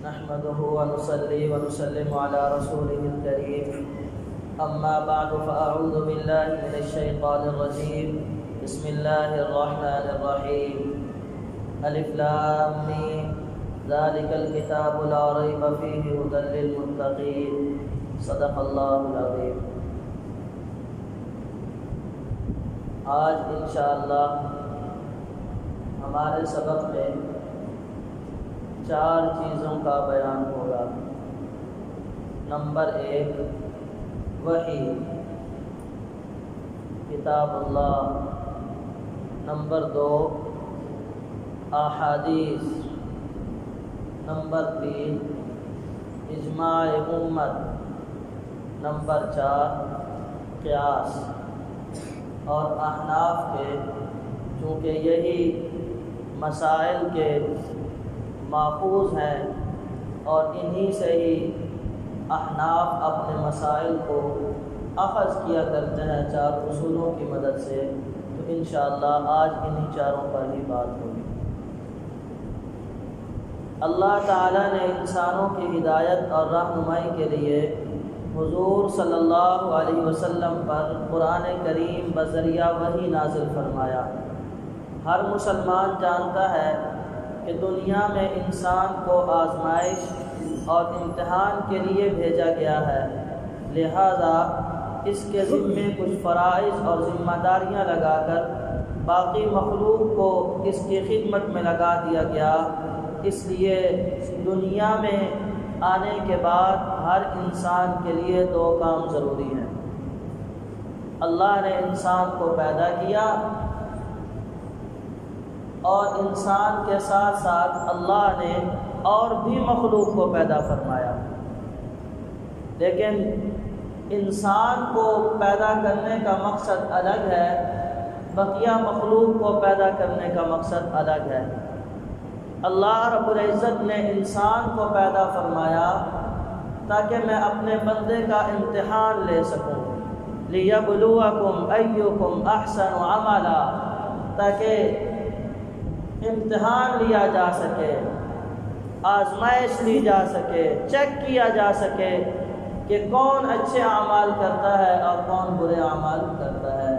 نحمده ونصلي ونسلم على رسوله الكريم اما بعد فاعوذ بالله من الشيطان الرجيم بسم الله الرحمن الرحيم الف لام میم ذلك الكتاب لا ريب فيه هدى للمتقين صدق الله العظيم۔ آج انشاءاللہ ہمارے سبق میں 4 چیزوں کا بیان ہوگا۔ نمبر 1 وحی کتاب اللہ، نمبر 2 احادیث، نمبر 3 اجماع امت، نمبر 4 قیاس۔ اور احناف کے چونکہ یہی مسائل کے ماخوذ ہیں اور انہی سے ہی احناف اپنے مسائل کو اخذ کیا کرتے ہیں 4 اصولوں کی مدد سے، تو انشاءاللہ آج انہی 4 پر ہی بات ہوگی۔ اللہ تعالیٰ نے انسانوں کی ہدایت اور رہنمائی کے لیے حضور صلی اللہ علیہ وسلم پر قرآن کریم بذریعہ وحی نازل فرمایا۔ ہر مسلمان جانتا ہے کہ دنیا میں انسان کو آزمائش اور امتحان کے لیے بھیجا گیا ہے، لہذا اس کے ذمے کچھ فرائض اور ذمہ داریاں لگا کر باقی مخلوق کو اس کی خدمت میں لگا دیا گیا۔ اس لیے دنیا میں آنے کے بعد ہر انسان کے لیے 2 کام ضروری ہیں۔ اللہ نے انسان کو پیدا کیا اور انسان کے ساتھ ساتھ اللہ نے اور بھی مخلوق کو پیدا فرمایا، لیکن انسان کو پیدا کرنے کا مقصد الگ ہے، بقیہ مخلوق کو پیدا کرنے کا مقصد الگ ہے۔ اللہ رب العزت نے انسان کو پیدا فرمایا تاکہ میں اپنے بندے کا امتحان لے سکوں، لِيَبْلُوَكُمْ أَيُّكُمْ أَحْسَنُ عَمَلًا، تاکہ امتحان لیا جا سکے، آزمائش لی جا سکے، چیک کیا جا سکے کہ کون اچھے اعمال کرتا ہے اور کون برے اعمال کرتا ہے۔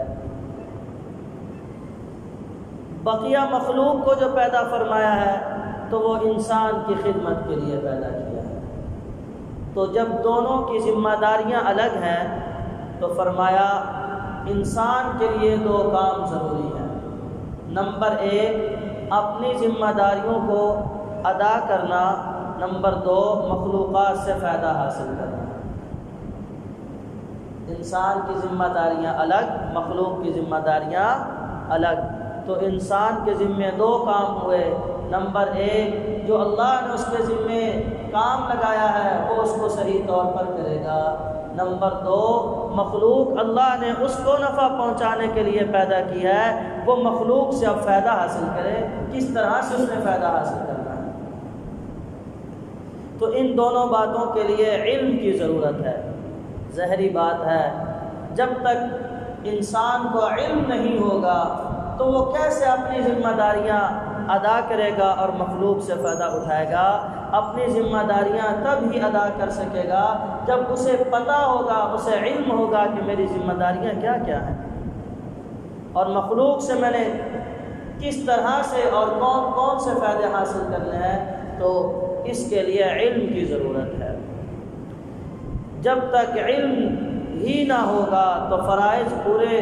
بقیہ مخلوق کو جو پیدا فرمایا ہے تو وہ انسان کی خدمت کے لیے پیدا کیا ہے۔ تو جب دونوں کی ذمہ داریاں الگ ہیں تو فرمایا انسان کے لیے 2 کام ضروری ہیں۔ نمبر 1 اپنی ذمہ داریوں کو ادا کرنا، نمبر 2 مخلوقات سے فائدہ حاصل کرنا۔ انسان کی ذمہ داریاں الگ، مخلوق کی ذمہ داریاں الگ، تو انسان کے ذمے 2 کام ہوئے۔ نمبر 1 جو اللہ نے اس کے ذمے کام لگایا ہے وہ اس کو صحیح طور پر کرے گا۔ نمبر 2 مخلوق اللہ نے اس کو نفع پہنچانے کے لیے پیدا کیا ہے، وہ مخلوق سے اب فائدہ حاصل کرے، کس طرح سے اس نے فائدہ حاصل کرنا ہے۔ تو ان دونوں باتوں کے لیے علم کی ضرورت ہے۔ ظاہری بات ہے جب تک انسان کو علم نہیں ہوگا تو وہ کیسے اپنی ذمہ داریاں ادا کرے گا اور مخلوق سے فائدہ اٹھائے گا۔ اپنی ذمہ داریاں تب ہی ادا کر سکے گا جب اسے پتہ ہوگا، اسے علم ہوگا کہ میری ذمہ داریاں کیا کیا ہیں اور مخلوق سے میں نے کس طرح سے اور کون کون سے فائدے حاصل کرنے ہیں، تو اس کے لیے علم کی ضرورت ہے۔ جب تک علم ہی نہ ہوگا تو فرائض پورے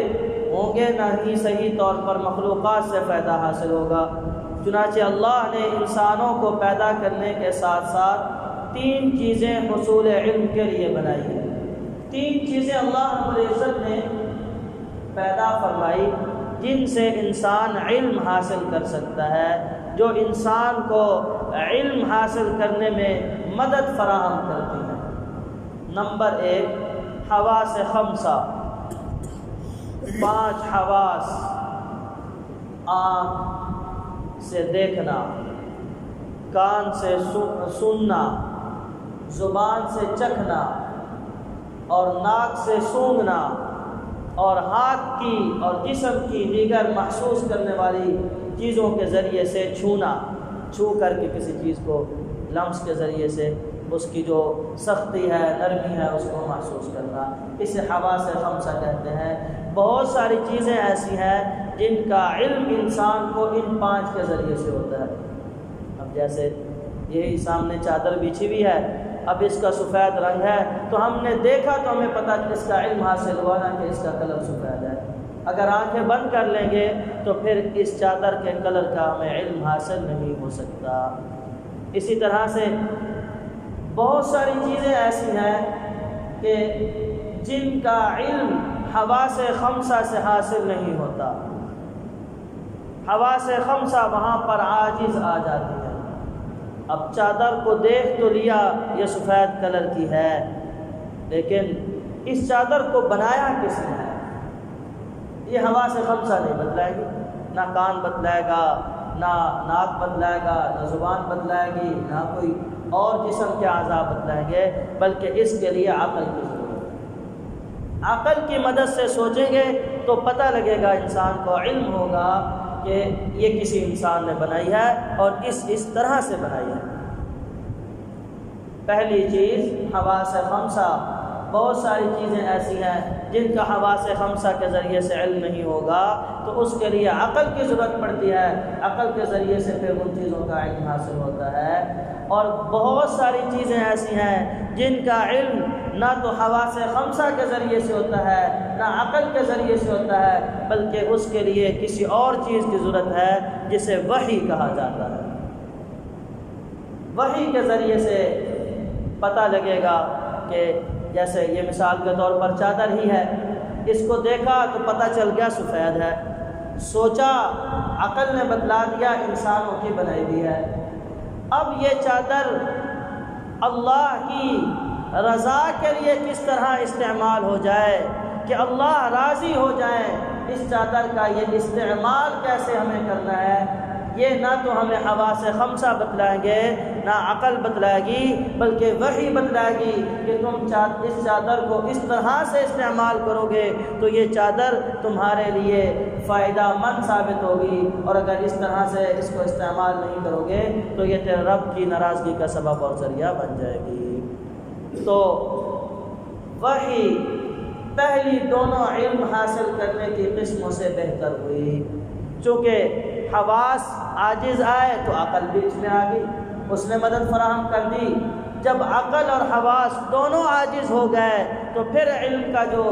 ہوں گے، نہ ہی صحیح طور پر مخلوقات سے فائدہ حاصل ہوگا۔ چنانچہ اللہ نے انسانوں کو پیدا کرنے کے ساتھ ساتھ 3 چیزیں حصول علم کے لیے بنائی ہیں۔ 3 چیزیں اللہ رب العزت نے پیدا فرمائی جن سے انسان علم حاصل کر سکتا ہے، جو انسان کو علم حاصل کرنے میں مدد فراہم کرتی ہیں۔ نمبر 1 حواس 5، 5 حواس: آنکھ سے دیکھنا، کان سے سننا، زبان سے چکھنا اور ناک سے سونگھنا اور ہاتھ کی اور جسم کی دیگر محسوس کرنے والی چیزوں کے ذریعے سے چھونا۔ چھو کر کے کسی چیز کو لمس کے ذریعے سے اس کی جو سختی ہے، نرمی ہے، اس کو محسوس کرنا، اسے حواس خمسہ کہتے ہیں۔ بہت ساری چیزیں ایسی ہیں جن کا علم انسان کو ان 5 کے ذریعے سے ہوتا ہے۔ اب جیسے یہی سامنے چادر بچھی ہوئی ہے، اب اس کا سفید رنگ ہے تو ہم نے دیکھا تو ہمیں پتہ کہ اس کا علم حاصل ہوا نا کہ اس کا کلر سفید ہے۔ اگر آنکھیں بند کر لیں گے تو پھر اس چادر کے کلر کا ہمیں علم حاصل نہیں ہو سکتا۔ اسی طرح سے بہت ساری چیزیں ایسی ہیں کہ جن کا علم حواس خمسہ سے حاصل نہیں ہوتا، حواس خمسہ وہاں پر عاجز آ جاتی ہے۔ اب چادر کو دیکھ تو لیا یہ سفید کلر کی ہے، لیکن اس چادر کو بنایا کس نے ہے یہ حواس خمسہ نہیں بتلائے گی، نہ کان بتلائے گا، نہ ناک بتلائے گا، نہ زبان بتلائے گی، نہ کوئی اور جسم کے اعضاء بتلائیں گے، بلکہ اس کے لیے عقل کی ضرورت ہے۔ عقل کی مدد سے سوچیں گے تو پتہ لگے گا، انسان کو علم ہوگا کہ یہ کسی انسان نے بنائی ہے اور اس طرح سے بنائی ہے۔ پہلی چیز حواس خمسہ۔ بہت ساری چیزیں ایسی ہیں جن کا حواس خمسہ کے ذریعے سے علم نہیں ہوگا تو اس کے لیے عقل کی ضرورت پڑتی ہے، عقل کے ذریعے سے پھر ان چیزوں کا علم حاصل ہوتا ہے۔ اور بہت ساری چیزیں ایسی ہیں جن کا علم نہ تو حواس خمسہ کے ذریعے سے ہوتا ہے، نہ عقل کے ذریعے سے ہوتا ہے، بلکہ اس کے لیے کسی اور چیز کی ضرورت ہے جسے وحی کہا جاتا ہے۔ وحی کے ذریعے سے پتہ لگے گا کہ جیسے یہ مثال کے طور پر چادر ہی ہے، اس کو دیکھا تو پتہ چل گیا سفید ہے، سوچا، عقل نے بتلا دیا انسانوں کی بنائی ہوئی ہے۔ اب یہ چادر اللہ کی رضا کے لیے کس طرح استعمال ہو جائے کہ اللہ راضی ہو جائے، اس چادر کا یہ استعمال کیسے ہمیں کرنا ہے، یہ نہ تو ہمیں حواس خمسہ بتلائیں گے، نہ عقل بتلائے گی، بلکہ وحی بتلائے گی کہ تم اس چادر کو اس طرح سے استعمال کرو گے تو یہ چادر تمہارے لیے فائدہ مند ثابت ہوگی، اور اگر اس طرح سے اس کو استعمال نہیں کرو گے تو یہ تیرے رب کی ناراضگی کا سبب اور ذریعہ بن جائے گی۔ تو وحی پہلی دونوں علم حاصل کرنے کی قسموں سے بہتر ہوئی، چونکہ حواس عاجز آئے تو عقل بیچ میں آ گئی، اس نے مدد فراہم کر دی۔ جب عقل اور حواس دونوں عاجز ہو گئے تو پھر علم کا جو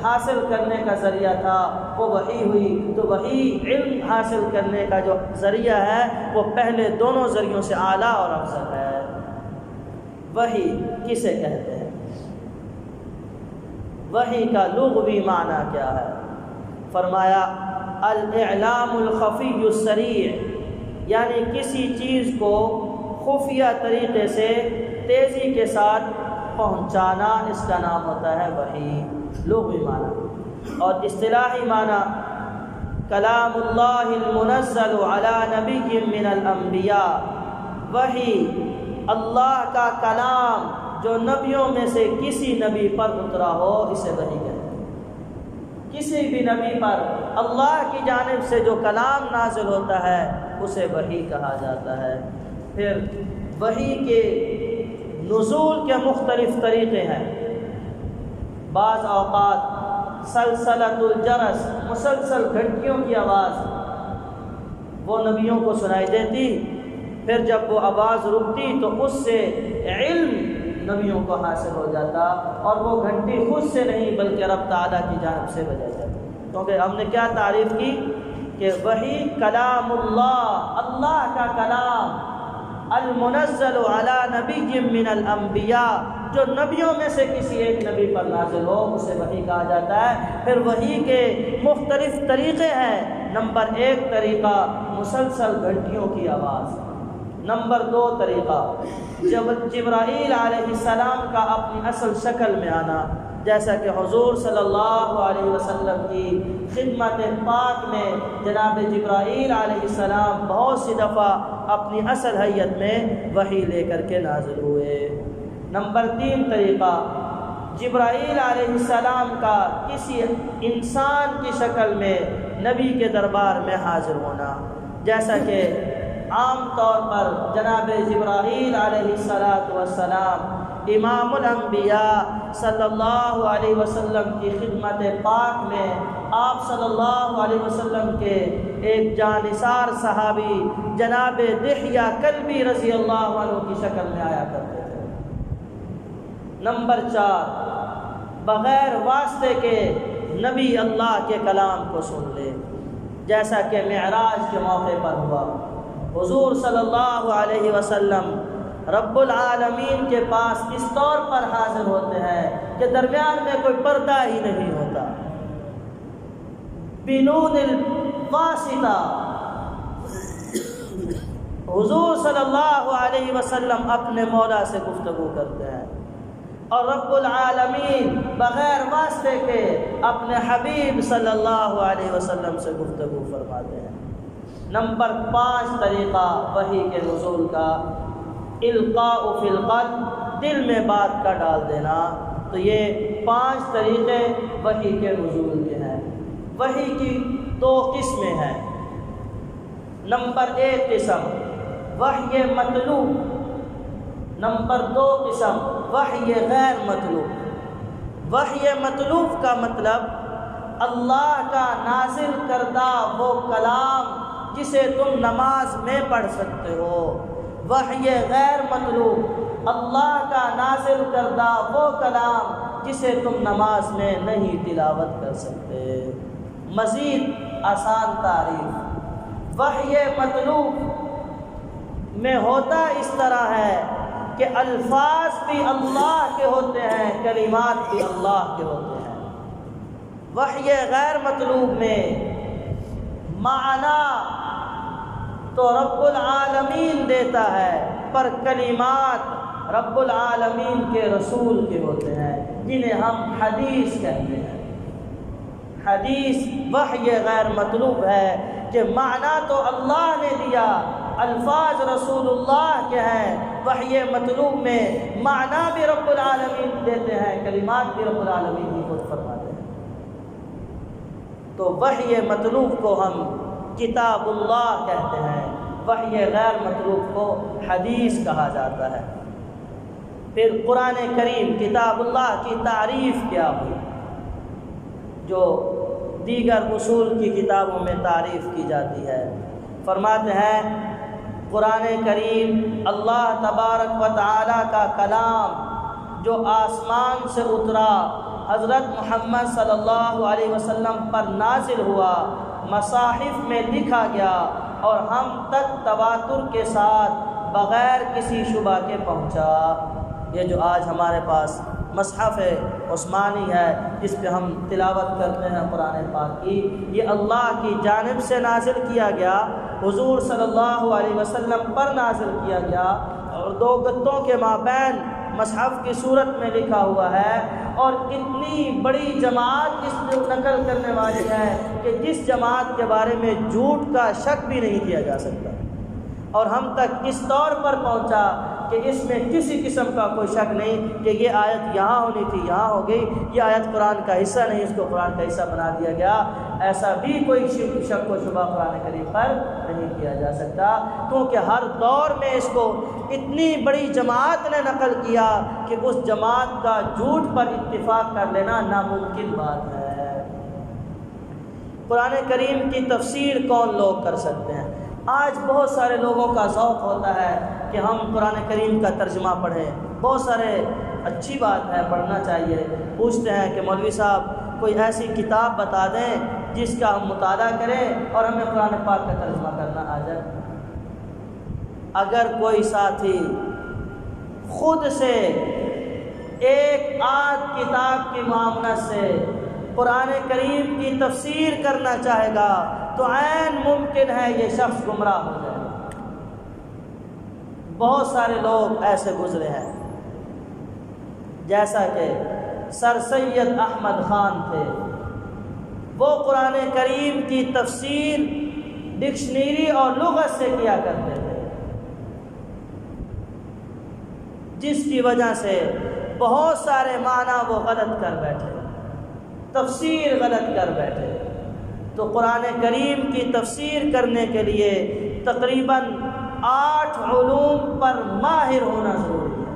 حاصل کرنے کا ذریعہ تھا وہ وحی ہوئی، تو وحی علم حاصل کرنے کا جو ذریعہ ہے وہ پہلے دونوں ذریعوں سے اعلیٰ اور افضل ہے۔ وحی کسے کہتے ہیں؟ وحی کا لغوی معنی کیا ہے؟ فرمایا الاعلام الخفی السریع، یعنی کسی چیز کو خفیہ طریقے سے تیزی کے ساتھ پہنچانا، اس کا نام ہوتا ہے وحی، لغوی معنی۔ اور اصطلاحی معنی کلام اللہ المنزل علی نبی من الانبیاء، وحی اللہ کا کلام جو نبیوں میں سے کسی نبی پر اترا ہو، اسے وحی کہتے ہیں۔ کسی بھی نبی پر اللہ کی جانب سے جو کلام نازل ہوتا ہے اسے وحی کہا جاتا ہے۔ پھر وحی کے نزول کے مختلف طریقے ہیں۔ بعض اوقات سلسلۃ الجرس، مسلسل گھنٹیوں کی آواز وہ نبیوں کو سنائی دیتی، پھر جب وہ آواز رکتی تو اس سے علم نبیوں کو حاصل ہو جاتا، اور وہ گھنٹی خود سے نہیں بلکہ رب تعالیٰ کی جانب سے بجائی جاتی، کیونکہ ہم نے کیا تعریف کی کہ وحی کلام اللہ، اللہ کا کلام، المنزل علی نبی من الانبیاء، جو نبیوں میں سے کسی ایک نبی پر نازل ہو اسے وحی کہا جاتا ہے۔ پھر وحی کے مختلف طریقے ہیں۔ نمبر 1 طریقہ مسلسل گھنٹیوں کی آواز۔ نمبر 2 طریقہ جب جبرائیل علیہ السلام کا اپنی اصل شکل میں آنا، جیسا کہ حضور صلی اللہ علیہ وسلم کی خدمت پاک میں جناب جبرائیل علیہ السلام بہت سی دفعہ اپنی اصل حیت میں وحی لے کر کے نازل ہوئے۔ نمبر 3 طریقہ جبرائیل علیہ السلام کا کسی انسان کی شکل میں نبی کے دربار میں حاضر ہونا، جیسا کہ عام طور پر جناب جبرائیل علیہ السلام امام الانبیاء صلی اللہ علیہ وسلم کی خدمت پاک میں آپ صلی اللہ علیہ وسلم کے ایک جانثار صحابی جناب دحیہ کلبی رضی اللہ عنہ کی شکل میں آیا کرتے تھے۔ نمبر 4، بغیر واسطے کے نبی اللہ کے کلام کو سن لے، جیسا کہ معراج کے موقع پر ہوا۔ حضور صلی اللہ علیہ وسلم رب العالمین کے پاس اس طور پر حاضر ہوتے ہیں کہ درمیان میں کوئی پردہ ہی نہیں ہوتا، بدون الواسطہ حضور صلی اللہ علیہ وسلم اپنے مولا سے گفتگو کرتے ہیں، اور رب العالمین بغیر واسطے کے اپنے حبیب صلی اللہ علیہ وسلم سے گفتگو فرماتے ہیں۔ نمبر 5 طریقہ وحی کے نزول کا، القاء فی القلب، دل میں بات کا ڈال دینا۔ تو یہ 5 طریقے وحی کے نزول کے ہیں۔ وحی کی 2 قسمیں ہیں۔ نمبر 1 قسم وحی مطلوب، نمبر 2 قسم وحی غیر مطلوب۔ وحی مطلوب کا مطلب اللہ کا نازل کردہ وہ کلام جسے تم نماز میں پڑھ سکتے ہو۔ وحی غیر مطلوب اللہ کا نازل کردہ وہ کلام جسے تم نماز میں نہیں تلاوت کر سکتے۔ مزید آسان تعریف، وحی مطلوب میں ہوتا اس طرح ہے کہ الفاظ بھی اللہ کے ہوتے ہیں، کلمات بھی اللہ کے ہوتے ہیں۔ وحی غیر مطلوب میں معنی تو رب العالمین دیتا ہے، پر کلمات رب العالمین کے رسول کے ہوتے ہیں، جنہیں ہم حدیث کہتے ہیں۔ حدیث وحی غیر مطلوب ہے کہ معنی تو اللہ نے دیا، الفاظ رسول اللہ کے ہیں۔ وحی مطلوب میں معنی بھی رب العالمین دیتے ہیں، کلمات بھی رب العالمین ہی خود فرماتے ہیں۔ تو وحی مطلوب کو ہم کتاب اللہ کہتے ہیں، وحی غیر مطلوب کو حدیث کہا جاتا ہے۔ پھر قرآن کریم کتاب اللہ کی تعریف کیا ہوئی، جو دیگر اصول کی کتابوں میں تعریف کی جاتی ہے۔ فرماتے ہیں قرآن کریم اللہ تبارک و تعالی کا کلام جو آسمان سے اترا، حضرت محمد صلی اللہ علیہ وسلم پر نازل ہوا، مصاحف میں لکھا گیا اور ہم تک تواتر کے ساتھ بغیر کسی شبہ کے پہنچا۔ یہ جو آج ہمارے پاس مصحف عثمانی ہے، جس پہ ہم تلاوت کرتے ہیں قرآن پاک کی، یہ اللہ کی جانب سے نازل کیا گیا، حضور صلی اللہ علیہ وسلم پر نازل کیا گیا، اور 2 گتوں کے مابین مصحف کی صورت میں لکھا ہوا ہے، اور اتنی بڑی جماعت اس میں نقل کرنے والی ہے کہ جس جماعت کے بارے میں جھوٹ کا شک بھی نہیں کیا جا سکتا، اور ہم تک اس طور پر پہنچا کہ اس میں کسی قسم کا کوئی شک نہیں کہ یہ آیت یہاں ہونی تھی یہاں ہو گئی، یہ آیت قرآن کا حصہ نہیں، اس کو قرآن کا حصہ بنا دیا گیا۔ ایسا بھی کوئی شک و شبہ قرآن کریم پر نہیں کیا جا سکتا، کیونکہ ہر دور میں اس کو اتنی بڑی جماعت نے نقل کیا کہ اس جماعت کا جھوٹ پر اتفاق کر لینا ناممکن بات ہے۔ قرآن کریم کی تفسیر کون لوگ کر سکتے ہیں؟ آج بہت سارے لوگوں کا ذوق ہوتا ہے کہ ہم قرآن کریم کا ترجمہ پڑھیں، بہت سارے، اچھی بات ہے، پڑھنا چاہیے۔ پوچھتے ہیں کہ مولوی صاحب کوئی ایسی کتاب بتا دیں جس کا ہم مطالعہ کریں اور ہمیں قرآن پاک کا ترجمہ کرنا آ جائے۔ اگر کوئی ساتھی خود سے ایک آدھ کتاب کی معاملت سے قرآن کریم کی تفسیر کرنا چاہے گا تو عین ممکن ہے یہ شخص گمراہ ہو جائے گا۔ بہت سارے لوگ ایسے گزرے ہیں، جیسا کہ سر سید احمد خان تھے، وہ قرآن کریم کی تفسیر ڈکشنری اور لغت سے کیا کرتے تھے، جس کی وجہ سے بہت سارے معنی وہ غلط کر بیٹھے، تفسیر غلط کر بیٹھے۔ تو قرآن کریم کی تفسیر کرنے کے لیے تقریباً 8 علوم پر ماہر ہونا ضروری ہے۔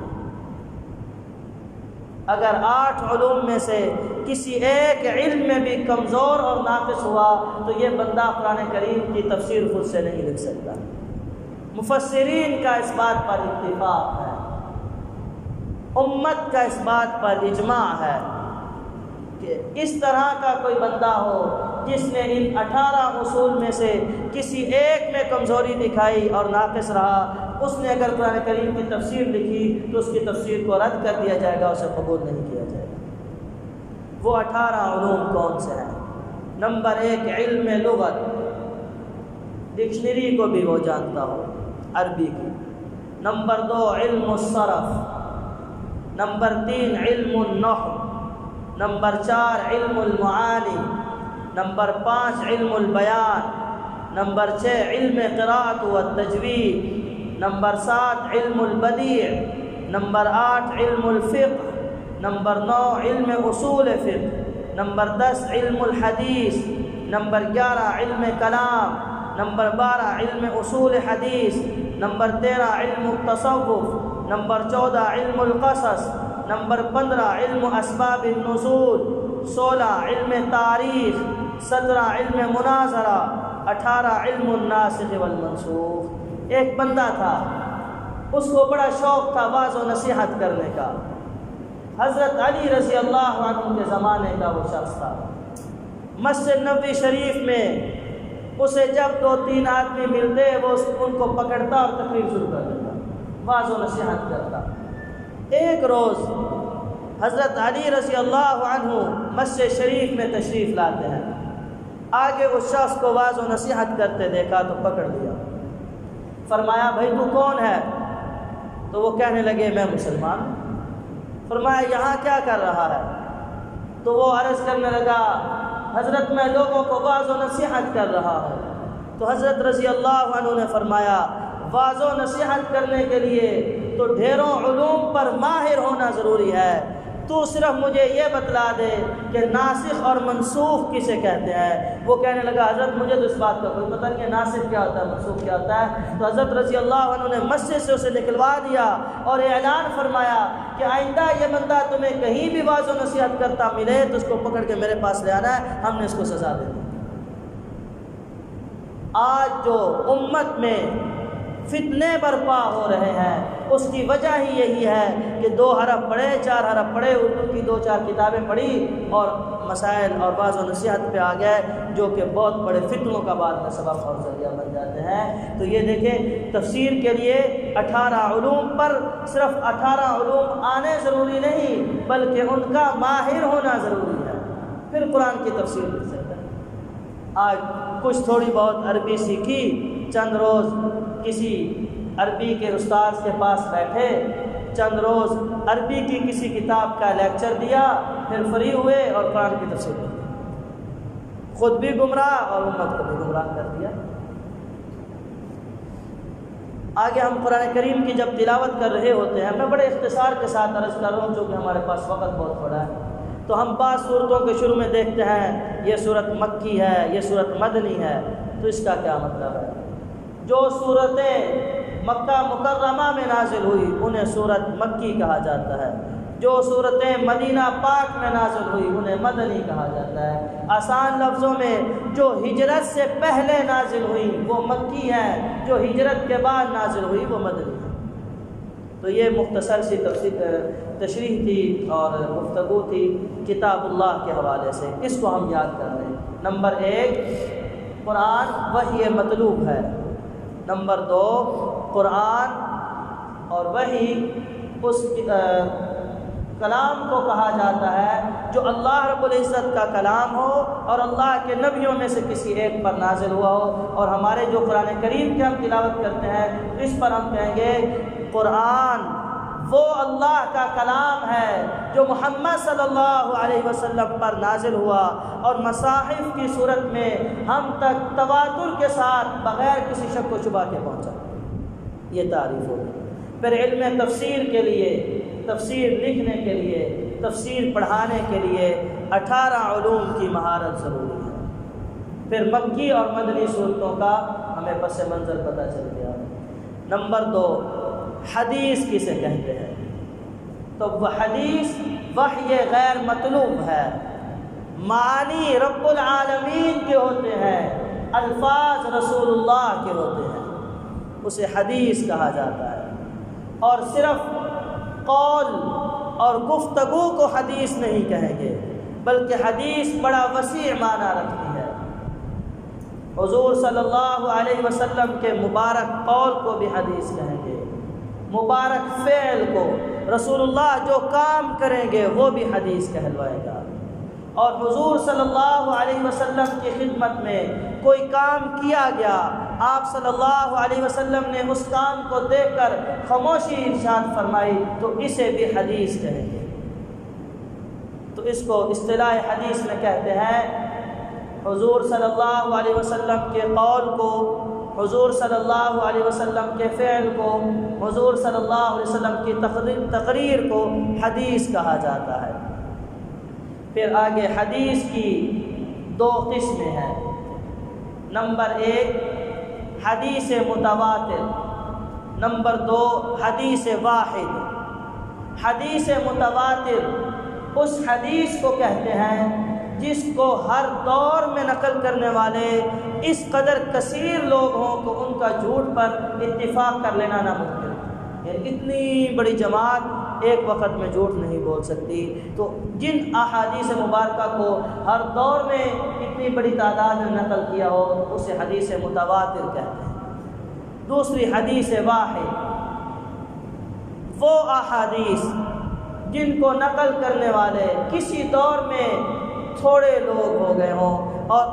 اگر 8 علوم میں سے کسی ایک علم میں بھی کمزور اور ناقص ہوا تو یہ بندہ قرآن کریم کی تفسیر خود سے نہیں لکھ سکتا۔ مفسرین کا اس بات پر اتفاق ہے، امت کا اس بات پر اجماع ہے کہ اس طرح کا کوئی بندہ ہو جس نے ان 18 اصول میں سے کسی ایک میں کمزوری دکھائی اور ناقص رہا، اس نے اگر قرآن کریم کی تفسیر لکھی تو اس کی تفسیر کو رد کر دیا جائے گا، اسے قبول نہیں کیا جائے گا۔ وہ 18 علوم کون سے ہیں؟ نمبر 1 علم لغت، ڈکشنری کو بھی وہ جانتا ہو عربی کی۔ نمبر 2 علم الصرف، نمبر 3 علم النحو، نمبر 4 علم المعانی، نمبر 5 علم البیان، نمبر 6 علم قراءت و تجوید، نمبر 7 علم البدیع، نمبر 8 علم الفقہ، نمبر 9 علم اصول فقہ، نمبر 10 علم الحدیث، نمبر 11 علم کلام، نمبر 12 علم اصول حدیث، نمبر 13 علم التصوف، نمبر 14 علم القصص، نمبر 15 علم اسباب النزول، 16 علم تاریخ، 17 علم مناظرہ، 18 علم الناسخ والمنسوخ۔ ایک بندہ تھا، اس کو بڑا شوق تھا واعظ و نصیحت کرنے کا۔ حضرت علی رضی اللہ عنہ کے زمانے کا وہ شخص تھا۔ مسجد نبوی شریف میں اسے جب 2-3 آدمی ملتے وہ ان کو پکڑتا اور تقریر شروع کر دیتا، واعظ و نصیحت کرتا۔ ایک روز حضرت علی رضی اللہ عنہ مسجد شریف میں تشریف لاتے ہیں، آگے اس شخص کو واعظ و نصیحت کرتے دیکھا تو پکڑ لیا، فرمایا بھائی تو کون ہے؟ تو وہ کہنے لگے میں مسلمان ہوں۔ فرمایا یہاں کیا کر رہا ہے؟ تو وہ عرض کرنے لگا حضرت میں لوگوں کو واعظ و نصیحت کر رہا ہوں۔ تو حضرت رضی اللہ عنہ نے فرمایا واعظ و نصیحت کرنے کے لیے تو ڈھیروں علوم پر ماہر ہونا ضروری ہے، تو صرف مجھے یہ بتلا دے کہ ناسخ اور منسوخ کسے کہتے ہیں۔ وہ کہنے لگا حضرت مجھے تو اس بات کا کوئی پتہ نہیں ہے، ناسخ کیا ہوتا ہے، منسوخ کیا ہوتا ہے۔ تو حضرت رضی اللہ عنہ نے مسجد سے اسے نکلوا دیا اور اعلان فرمایا کہ آئندہ یہ بندہ تمہیں کہیں بھی واعظ و نصیحت کرتا ملے تو اس کو پکڑ کے میرے پاس لے آنا ہے، ہم نے اس کو سزا دے دی۔ آج جو امت میں فتنے برپا ہو رہے ہیں اس کی وجہ ہی یہی ہے کہ 2 حرف پڑھے 4 حرف پڑھے، اردو کی 2-4 کتابیں پڑھی اور مسائل اور واعظ و نصیحت پہ آ گئے، جو کہ بہت بڑے فتنوں کا بعد میں سبب اور ذریعہ بن جاتے ہیں۔ تو یہ دیکھیں تفسیر کے لیے 18 علوم پر صرف 18 علوم آنے ضروری نہیں بلکہ ان کا ماہر ہونا ضروری ہے، پھر قرآن کی تفسیر لکھ سکتا ہے۔ آج کچھ تھوڑی بہت عربی سیکھی، چند روز کسی عربی کے استاذ کے پاس بیٹھے، چند روز عربی کی کسی کتاب کا لیکچر دیا، پھر فری ہوئے اور قرآن کی تفسیر کی، خود بھی گمراہ اور امت کو بھی گمراہ کر دیا۔ آگے ہم قرآن کریم کی جب تلاوت کر رہے ہوتے ہیں، میں بڑے اختصار کے ساتھ عرض کر رہا ہوں چونکہ ہمارے پاس وقت بہت بڑا ہے، تو ہم بعض صورتوں کے شروع میں دیکھتے ہیں یہ صورت مکی ہے، یہ صورت مدنی ہے، تو اس کا کیا مطلب ہے؟ جو صورتیں مکہ مکرمہ میں نازل ہوئی انہیں صورت مکی کہا جاتا ہے، جو صورتیں مدینہ پاک میں نازل ہوئی انہیں مدنی کہا جاتا ہے۔ آسان لفظوں میں جو ہجرت سے پہلے نازل ہوئی وہ مکی ہے، جو ہجرت کے بعد نازل ہوئی وہ مدنی ہے۔ تو یہ مختصر سی تشریح تھی اور گفتگو تھی کتاب اللہ کے حوالے سے، اس کو ہم یاد کر لیں۔ نمبر 1 قرآن وحی مطلوب ہے، نمبر 2 قرآن اور وحی اس کلام کو کہا جاتا ہے جو اللہ رب العزت کا کلام ہو اور اللہ کے نبیوں میں سے کسی ایک پر نازل ہوا ہو، اور ہمارے جو قرآن کریم کی ہم تلاوت کرتے ہیں اس پر ہم کہیں گے قرآن وہ اللہ کا کلام ہے جو محمد صلی اللہ علیہ وسلم پر نازل ہوا اور مصاحف کی صورت میں ہم تک تواتر کے ساتھ بغیر کسی شک و شبہ کے پہنچا، یہ تعریف ہوگی۔ پھر علم تفسیر کے لیے، تفسیر لکھنے کے لیے، تفسیر پڑھانے کے لیے 18 علوم کی مہارت ضروری ہے۔ پھر مکی اور مدنی صورتوں کا ہمیں پس منظر پتہ چل گیا۔ نمبر 2 حدیث کسے کہتے ہیں؟ تو وہ حدیث وحی غیر مطلوب ہے، معانی رب العالمین کے ہوتے ہیں، الفاظ رسول اللہ کے ہوتے ہیں، اسے حدیث کہا جاتا ہے۔ اور صرف قول اور گفتگو کو حدیث نہیں کہیں گے، بلکہ حدیث بڑا وسیع معنی رکھتی ہے۔ حضور صلی اللہ علیہ وسلم کے مبارک قول کو بھی حدیث کہیں گے، مبارک فعل کو، رسول اللہ جو کام کریں گے وہ بھی حدیث کہلوائے گا۔ اور حضور صلی اللہ علیہ وسلم کی خدمت میں کوئی کام کیا گیا، آپ صلی اللہ علیہ وسلم نے اس کام کو دیکھ کر خاموشی ارشاد فرمائی، تو اسے بھی حدیث کہیں گے۔ تو اس کو اصطلاح حدیث میں کہتے ہیں حضور صلی اللہ علیہ وسلم کے قول کو، حضور صلی اللہ علیہ وسلم کے فعل کو، حضور صلی اللہ علیہ وسلم کی تقریر کو حدیث کہا جاتا ہے۔ پھر آگے حدیث کی 2 قسمیں ہیں۔ نمبر 1 حدیث متواتر، نمبر 2 حدیث واحد۔ حدیث متواتر اس حدیث کو کہتے ہیں جس کو ہر دور میں نقل کرنے والے اس قدر کثیر لوگ ہوں کہ ان کا جھوٹ پر اتفاق کر لینا ناممکن ہے۔ یعنی اتنی بڑی جماعت ایک وقت میں جھوٹ نہیں بول سکتی، تو جن احادیث مبارکہ کو ہر دور میں اتنی بڑی تعداد میں نقل کیا ہو اسے حدیث متواتر کہتے ہیں۔ دوسری حدیث واحد، وہ احادیث جن کو نقل کرنے والے کسی دور میں تھوڑے لوگ ہو گئے ہوں اور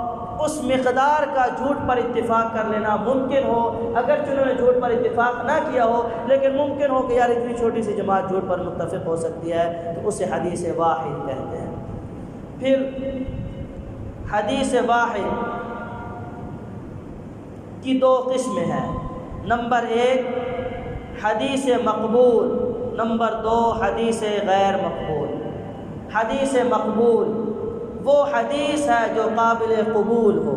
اس مقدار کا جھوٹ پر اتفاق کر لینا ممکن ہو، اگرچہ انہوں نے جھوٹ پر اتفاق نہ کیا ہو لیکن ممکن ہو کہ یار اتنی چھوٹی سی جماعت جھوٹ پر متفق ہو سکتی ہے، تو اسے حدیث واحد کہتے ہیں۔ پھر حدیث واحد کی 2 قسمیں ہیں۔ نمبر 1 حدیث مقبول، نمبر 2 حدیث غیر مقبول۔ حدیث مقبول وہ حدیث ہے جو قابل قبول ہو۔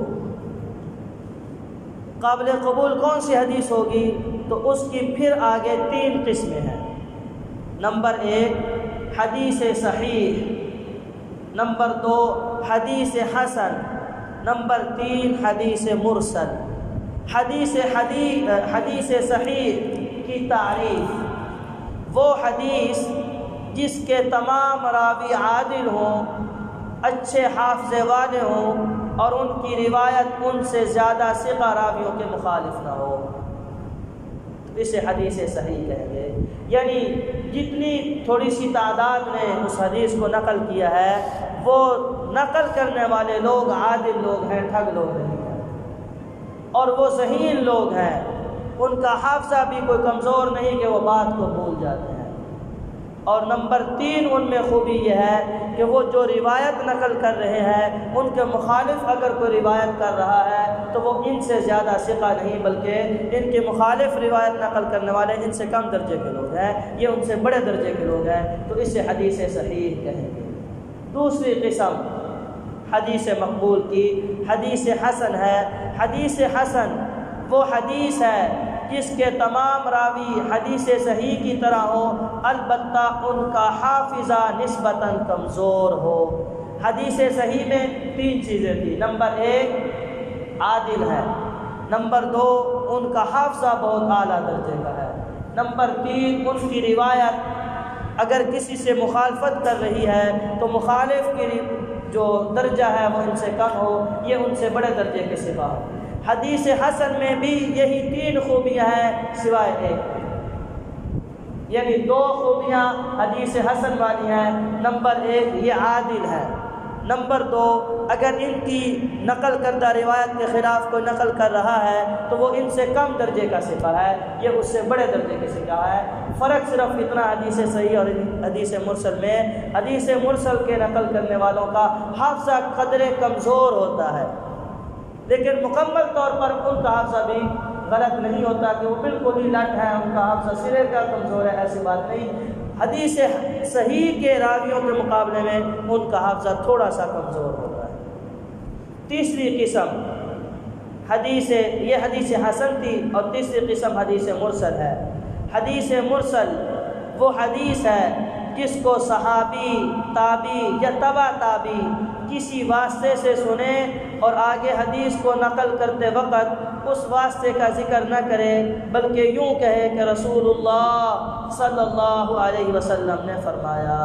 قابل قبول کون سی حدیث ہوگی؟ تو اس کی پھر آگے 3 قسمیں ہیں۔ نمبر 1 حدیث صحیح، نمبر 2 حدیث حسن، نمبر 3 حدیث مرسل۔ حدیث صحیح کی تعریف وہ حدیث جس کے تمام راوی عادل ہوں، اچھے حافظے والے ہوں اور ان کی روایت ان سے زیادہ ثقہ راویوں کے مخالف نہ ہو، اسے حدیث صحیح کہیں گے۔ یعنی جتنی تھوڑی سی تعداد نے اس حدیث کو نقل کیا ہے وہ نقل کرنے والے لوگ عادل لوگ ہیں، ٹھگ لوگ نہیں ہیں، اور وہ ذہین لوگ ہیں، ان کا حافظہ بھی کوئی کمزور نہیں کہ وہ بات کو بھول جاتے ہیں۔ اور نمبر 3 ان میں خوبی یہ ہے کہ وہ جو روایت نقل کر رہے ہیں ان کے مخالف اگر کوئی روایت کر رہا ہے تو وہ ان سے زیادہ ثقہ نہیں بلکہ ان کے مخالف روایت نقل کرنے والے ان سے کم درجے کے لوگ ہیں، یہ ان سے بڑے درجے کے لوگ ہیں، تو اسے حدیث صحیح کہیں گے۔ دوسری قسم حدیث مقبول کی حدیث حسن ہے۔ حدیث حسن وہ حدیث ہے جس کے تمام راوی حدیث صحیح کی طرح ہو، البتہ ان کا حافظہ نسبتاً کمزور ہو۔ حدیث صحیح میں 3 چیزیں تھیں۔ نمبر 1 عادل ہے، نمبر 2 ان کا حافظہ بہت اعلیٰ درجے کا ہے، نمبر 3 ان کی روایت اگر کسی سے مخالفت کر رہی ہے تو مخالف کی جو درجہ ہے وہ ان سے کم ہو، یہ ان سے بڑے درجے کے سوا ہو۔ حدیث حسن میں بھی یہی 3 خوبیاں ہیں سوائے ایک، یعنی 2 خوبیاں حدیث حسن والی ہیں۔ نمبر 1 یہ عادل ہے، نمبر 2 اگر ان کی نقل کردہ روایت کے خلاف کوئی نقل کر رہا ہے تو وہ ان سے کم درجے کا ثقہ ہے، یہ اس سے بڑے درجے کے ثقہ ہے۔ فرق صرف اتنا حدیث صحیح اور حدیث مرسل میں، حدیث مرسل کے نقل کرنے والوں کا حافظہ قدرے کمزور ہوتا ہے، لیکن مکمل طور پر ان کا حافظہ بھی غلط نہیں ہوتا کہ وہ بالکل ہی لٹ ہے، ان کا حافظہ سرے کا کمزور ہے، ایسی بات نہیں۔ حدیث صحیح کے راویوں کے مقابلے میں ان کا حافظہ تھوڑا سا کمزور ہوتا ہے۔ تیسری قسم یہ حدیث حسن تھی، اور تیسری قسم حدیث مرسل ہے۔ حدیث مرسل وہ حدیث ہے جس کو صحابی، تابعی یا تبع تابعی کسی واسطے سے سنے اور آگے حدیث کو نقل کرتے وقت اس واسطے کا ذکر نہ کرے، بلکہ یوں کہے کہ رسول اللہ صلی اللہ علیہ وسلم نے فرمایا۔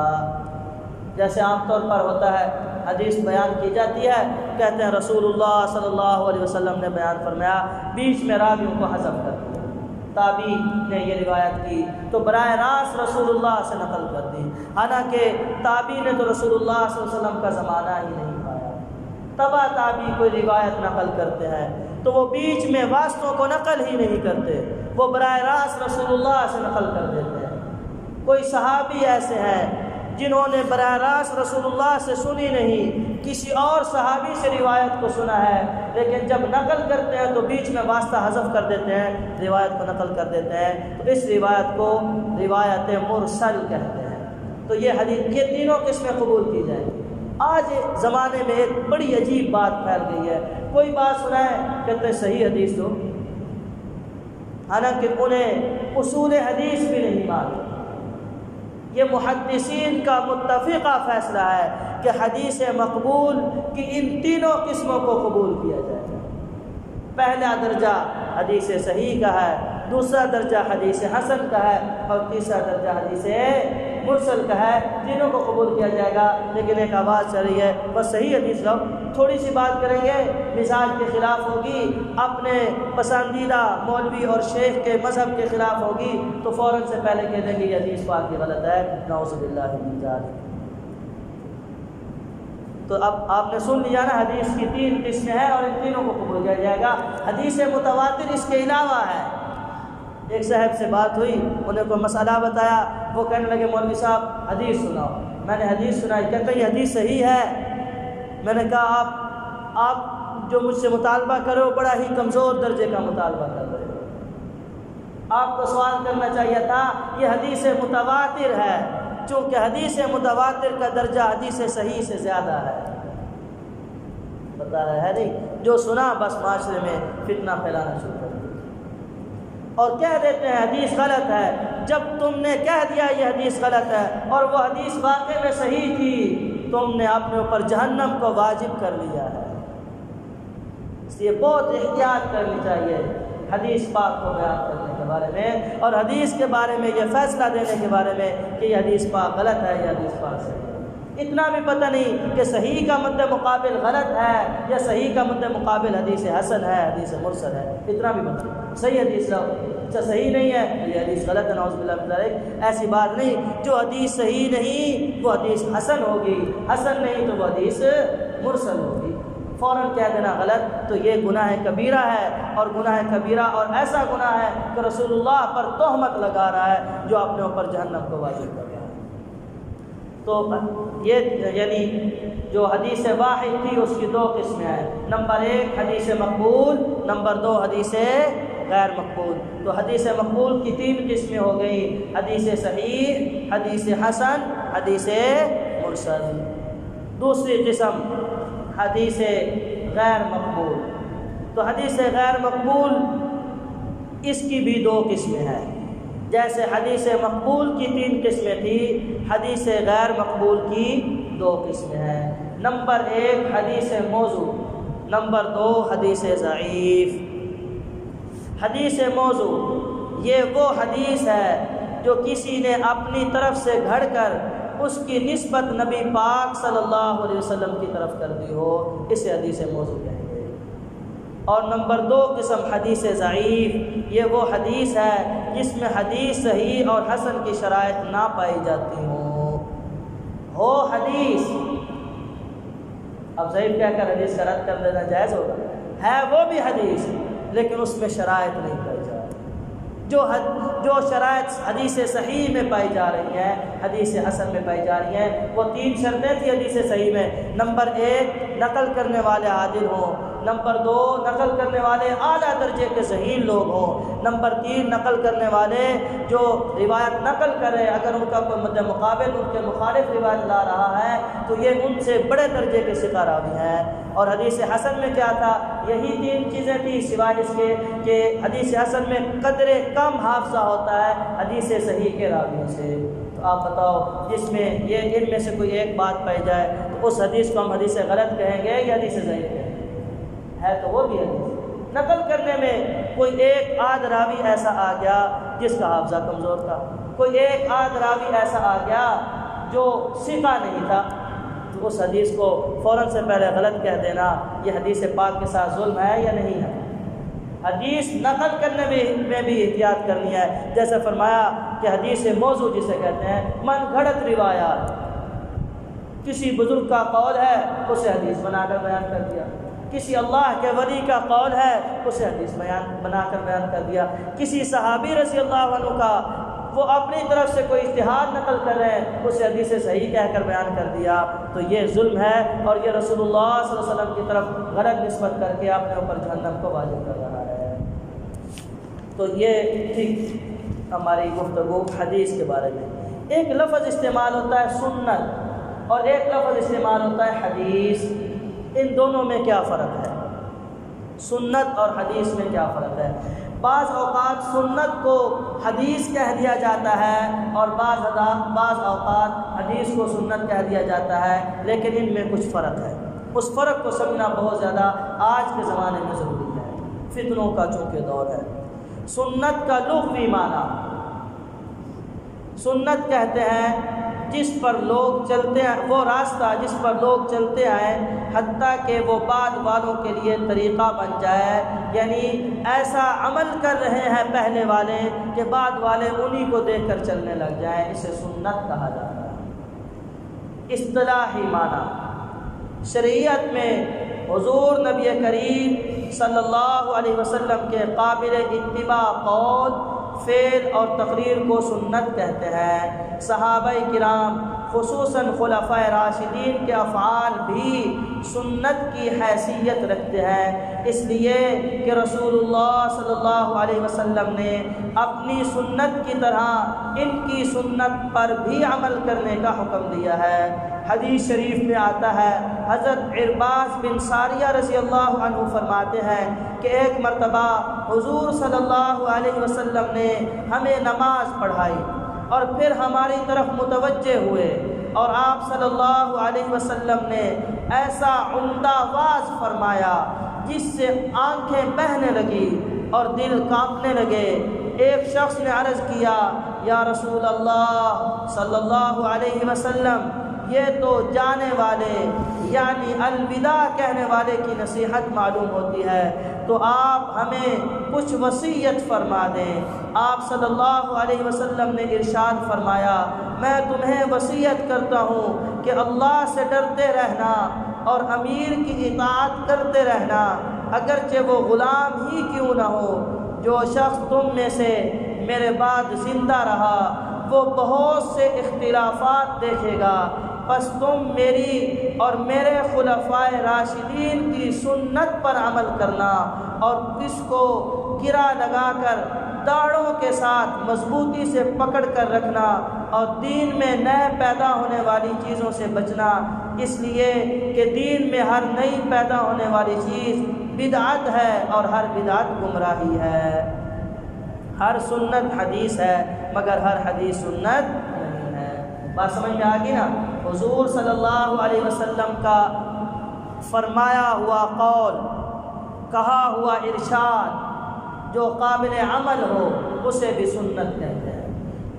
جیسے عام طور پر ہوتا ہے، حدیث بیان کی جاتی ہے، کہتے ہیں رسول اللہ صلی اللہ علیہ وسلم نے بیان فرمایا، بیچ میں راویوں کو حذف کر دیا۔ تابعی نے یہ روایت کی تو براہ راست رسول اللہ سے نقل کر دی، حالانکہ تابعی نے تو رسول اللہ صلی اللہ علیہ وسلم کا زمانہ ہی نہیں پایا۔ تبع تابعی کوئی روایت نقل کرتے ہیں تو وہ بیچ میں واسطوں کو نقل ہی نہیں کرتے، وہ براہ راست رسول اللہ سے نقل کر دیتے ہیں۔ کوئی صحابی ایسے ہیں جنہوں نے براہ راست رسول اللہ سے سنی نہیں، کسی اور صحابی سے روایت کو سنا ہے، لیکن جب نقل کرتے ہیں تو بیچ میں واسطہ حذف کر دیتے ہیں، روایت کو نقل کر دیتے ہیں، تو اس روایت کو روایت مرسل کہتے ہیں۔ تو یہ حدیث، یہ تینوں قسمیں قبول کی جائیں گی۔ آج زمانے میں ایک بڑی عجیب بات پھیل گئی ہے، کوئی بات سنائے کہتے ہیں صحیح حدیث دو، حالانکہ انہیں اصول حدیث بھی نہیں معلوم۔ یہ محدثین کا متفقہ فیصلہ ہے کہ حدیث مقبول کی ان تینوں قسموں کو قبول کیا جائے گا۔ پہلا درجہ حدیث صحیح کا ہے، دوسرا درجہ حدیث حسن کا ہے، اور تیسرا درجہ حدیث مرسل کا ہے۔ تینوں کو قبول کیا جائے گا، لیکن ایک آواز چل رہی ہے بس صحیح حدیث لو۔ تھوڑی سی بات کریں گے، مزاج کے خلاف ہوگی، اپنے پسندیدہ مولوی اور شیخ کے مذہب کے خلاف ہوگی، تو فوراً سے پہلے کہہ دیں گے یہ حدیث پاک کی غلط ہے، نعوذ باللہ من ذالک۔ تو اب آپ نے سن لیا نا، حدیث کی تین قسمیں ہیں اور ان تینوں کو قبول کیا جائے گا۔ حدیث متواتر اس کے علاوہ ہے۔ ایک صاحب سے بات ہوئی، انہیں کوئی مسئلہ بتایا، وہ کہنے لگے مولوی صاحب حدیث سناؤ۔ میں نے حدیث سنائی، کہتے ہیں یہ حدیث صحیح ہے۔ میں نے کہا آپ جو مجھ سے مطالبہ کرو بڑا ہی کمزور درجے کا مطالبہ کر رہے ہو، آپ کو سوال کرنا چاہیے تھا یہ حدیث متواتر ہے، چونکہ حدیث متواتر کا درجہ حدیث صحیح سے زیادہ ہے۔ بتا رہا ہے نہیں، جو سنا بس معاشرے میں فتنہ پھیلانا شروع کر دیا اور کہہ دیتے ہیں حدیث غلط ہے۔ جب تم نے کہہ دیا یہ حدیث غلط ہے اور وہ حدیث واقع میں صحیح تھی، تم نے اپنے اوپر جہنم کو واجب کر لیا ہے۔ اس لیے بہت احتیاط کرنی چاہیے حدیث پاک کو بیان کرنے کے بارے میں، اور حدیث کے بارے میں یہ فیصلہ دینے کے بارے میں کہ یہ حدیث پاک غلط ہے، یہ حدیث پاک صحیح ہے۔ اتنا بھی پتہ نہیں کہ صحیح کا مد مقابل غلط ہے یا صحیح کا مد مقابل حدیث حسن ہے، حدیث مرسل ہے، اتنا بھی پتہ نہیں۔ صحیح حدیث لاؤ، اچھا صحیح نہیں ہے یہ حدیث غلط ہے، نعوذ باللہ من ذالک۔ ایسی بات نہیں، جو حدیث صحیح نہیں وہ حدیث حسن ہوگی، حسن نہیں تو وہ حدیث مرسل ہوگی۔ فوراً کہہ دینا غلط، تو یہ گناہ کبیرہ ہے، اور گناہ کبیرہ اور ایسا گناہ ہے کہ رسول اللہ پر تہمت لگا رہا ہے جو اپنے اوپر جہنم کو واجب کر رہا ہے۔ تو یہ یعنی جو حدیث واحد تھی اس کی دو قسمیں ہیں، نمبر ایک حدیث مقبول، نمبر دو حدیث غیر مقبول۔ تو حدیث مقبول کی تین قسمیں ہو گئی، حدیث صحیح، حدیث حسن، حدیث مرسل۔ دوسری قسم حدیث غیر مقبول۔ تو حدیث غیر مقبول اس کی بھی دو قسمیں ہیں، جیسے حدیث مقبول کی تین قسمیں تھی، حدیث غیر مقبول کی دو قسمیں ہیں۔ نمبر ایک حدیث موضوع، نمبر دو حدیث ضعیف۔ حدیث موضوع یہ وہ حدیث ہے جو کسی نے اپنی طرف سے گھڑ کر اس کی نسبت نبی پاک صلی اللہ علیہ وسلم کی طرف کر دی ہو، اسے حدیث موضوع کہیں گے۔ اور نمبر دو قسم حدیث ضعیف، یہ وہ حدیث ہے جس میں حدیث صحیح اور حسن کی شرائط نہ پائی جاتی ہو حدیث، اب ضعیف کہہ کر حدیث کا رد کر دینا جائز ہوگا؟ ہے وہ بھی حدیث، لیکن اس میں شرائط نہیں پائی جا رہی۔ جو شرائط حدیث صحیح میں پائی جا رہی ہیں، حدیث حسن میں پائی جا رہی ہیں، وہ تین شرطیں تھیں حدیث صحیح میں۔ نمبر ایک، نقل کرنے والے عادل ہوں۔ نمبر 2 نقل کرنے والے اعلیٰ درجے کے ذہین لوگ ہوں، نمبر 3 نقل کرنے والے جو روایت نقل کرے اگر ان کا کوئی مد مقابل ان کے مخالف روایت لا رہا ہے تو یہ ان سے بڑے درجے کے ثقہ راوی ہیں۔ اور حدیث حسن میں کیا تھا؟ یہی 3 چیزیں تھیں سوائے اس کے کہ حدیث حسن میں قدر کم حافظہ ہوتا ہے حدیث صحیح کے راویوں سے۔ تو آپ بتاؤ جس میں یہ ان میں سے کوئی ایک بات پائی جائے تو اس حدیث کو ہم حدیث غلط کہیں گے یا حدیث ضعیف کہیں گے؟ ہے تو وہ بھی حدیث۔ نقل کرنے میں کوئی ایک آدھ راوی ایسا آ گیا جس کا حافظہ کمزور تھا، کوئی ایک آدھ راوی ایسا آ گیا جو ثقہ نہیں تھا، تو اس حدیث کو فوراً سے پہلے غلط کہہ دینا یہ حدیث پاک کے ساتھ ظلم ہے یا نہیں ہے؟ حدیث نقل کرنے میں بھی احتیاط کرنی ہے۔ جیسے فرمایا کہ حدیث موضوع جسے کہتے ہیں، من گھڑت روایات، کسی بزرگ کا قول ہے اسے حدیث بنا کر بیان کر دیا، کسی اللہ کے ولی کا قول ہے اسے حدیث بنا کر بیان کر دیا، کسی صحابی رضی اللہ عنہ کا وہ اپنی طرف سے کوئی اجتہاد نقل کر رہے ہیں اسے حدیث صحیح کہہ کر بیان کر دیا، تو یہ ظلم ہے اور یہ رسول اللہ صلی اللہ علیہ وسلم کی طرف غلط نسبت کر کے اپنے اوپر جہنم کو واجب کر رہا ہے۔ تو یہ ٹھیک ہماری گفتگو حدیث کے بارے میں۔ ایک لفظ استعمال ہوتا ہے سنت اور ایک لفظ استعمال ہوتا ہے حدیث، ان دونوں میں کیا فرق ہے؟ سنت اور حدیث میں کیا فرق ہے؟ بعض اوقات سنت کو حدیث کہہ دیا جاتا ہے اور بعض اوقات حدیث کو سنت کہہ دیا جاتا ہے، لیکن ان میں کچھ فرق ہے۔ اس فرق کو سمجھنا بہت زیادہ آج کے زمانے میں ضروری ہے، فتنوں کا چونکہ دور ہے۔ سنت کا لغوی معنی، سنت کہتے ہیں جس پر لوگ چلتے ہیں، وہ راستہ جس پر لوگ چلتے آئیں حتیٰ کہ وہ بعد والوں کے لیے طریقہ بن جائے، یعنی ایسا عمل کر رہے ہیں پہلے والے کہ بعد والے انہی کو دیکھ کر چلنے لگ جائیں، اسے سنت کہا جاتا ہے۔ اصطلاحی معنی، شریعت میں حضور نبی کریم صلی اللہ علیہ وسلم کے قابل اتباع قول، فعل اور تقریر کو سنت کہتے ہیں۔ صحابہ کرام خصوصاً خلفائے راشدین کے افعال بھی سنت کی حیثیت رکھتے ہیں، اس لیے کہ رسول اللہ صلی اللہ علیہ وسلم نے اپنی سنت کی طرح ان کی سنت پر بھی عمل کرنے کا حکم دیا ہے۔ حدیث شریف میں آتا ہے، حضرت عرباض بن ساریہ رضی اللہ عنہ فرماتے ہیں کہ ایک مرتبہ حضور صلی اللہ علیہ وسلم نے ہمیں نماز پڑھائی اور پھر ہماری طرف متوجہ ہوئے اور آپ صلی اللہ علیہ وسلم نے ایسا عمدہ واعظ فرمایا جس سے آنکھیں بہنے لگی اور دل کانپنے لگے۔ ایک شخص نے عرض کیا، یا رسول اللہ صلی اللہ علیہ وسلم، یہ تو جانے والے یعنی الوداع کہنے والے کی نصیحت معلوم ہوتی ہے، تو آپ ہمیں کچھ وصیت فرما دیں۔ آپ صلی اللہ علیہ وسلم نے ارشاد فرمایا، میں تمہیں وصیت کرتا ہوں کہ اللہ سے ڈرتے رہنا اور امیر کی اطاعت کرتے رہنا، اگرچہ وہ غلام ہی کیوں نہ ہو۔ جو شخص تم میں سے میرے بعد زندہ رہا وہ بہت سے اختلافات دیکھے گا، پس تم میری اور میرے خلفائے راشدین کی سنت پر عمل کرنا اور اس کو گرا لگا کر داڑھوں کے ساتھ مضبوطی سے پکڑ کر رکھنا اور دین میں نئے پیدا ہونے والی چیزوں سے بچنا، اس لیے کہ دین میں ہر نئی پیدا ہونے والی چیز بدعت ہے اور ہر بدعت گمراہی ہے۔ ہر سنت حدیث ہے مگر ہر حدیث سنت نہیں ہے۔ بات سمجھ میں آ گئی نا؟ حضور صلی اللہ علیہ وسلم کا فرمایا ہوا قول، کہا ہوا ارشاد جو قابل عمل ہو اسے بھی سنت کہتے ہیں۔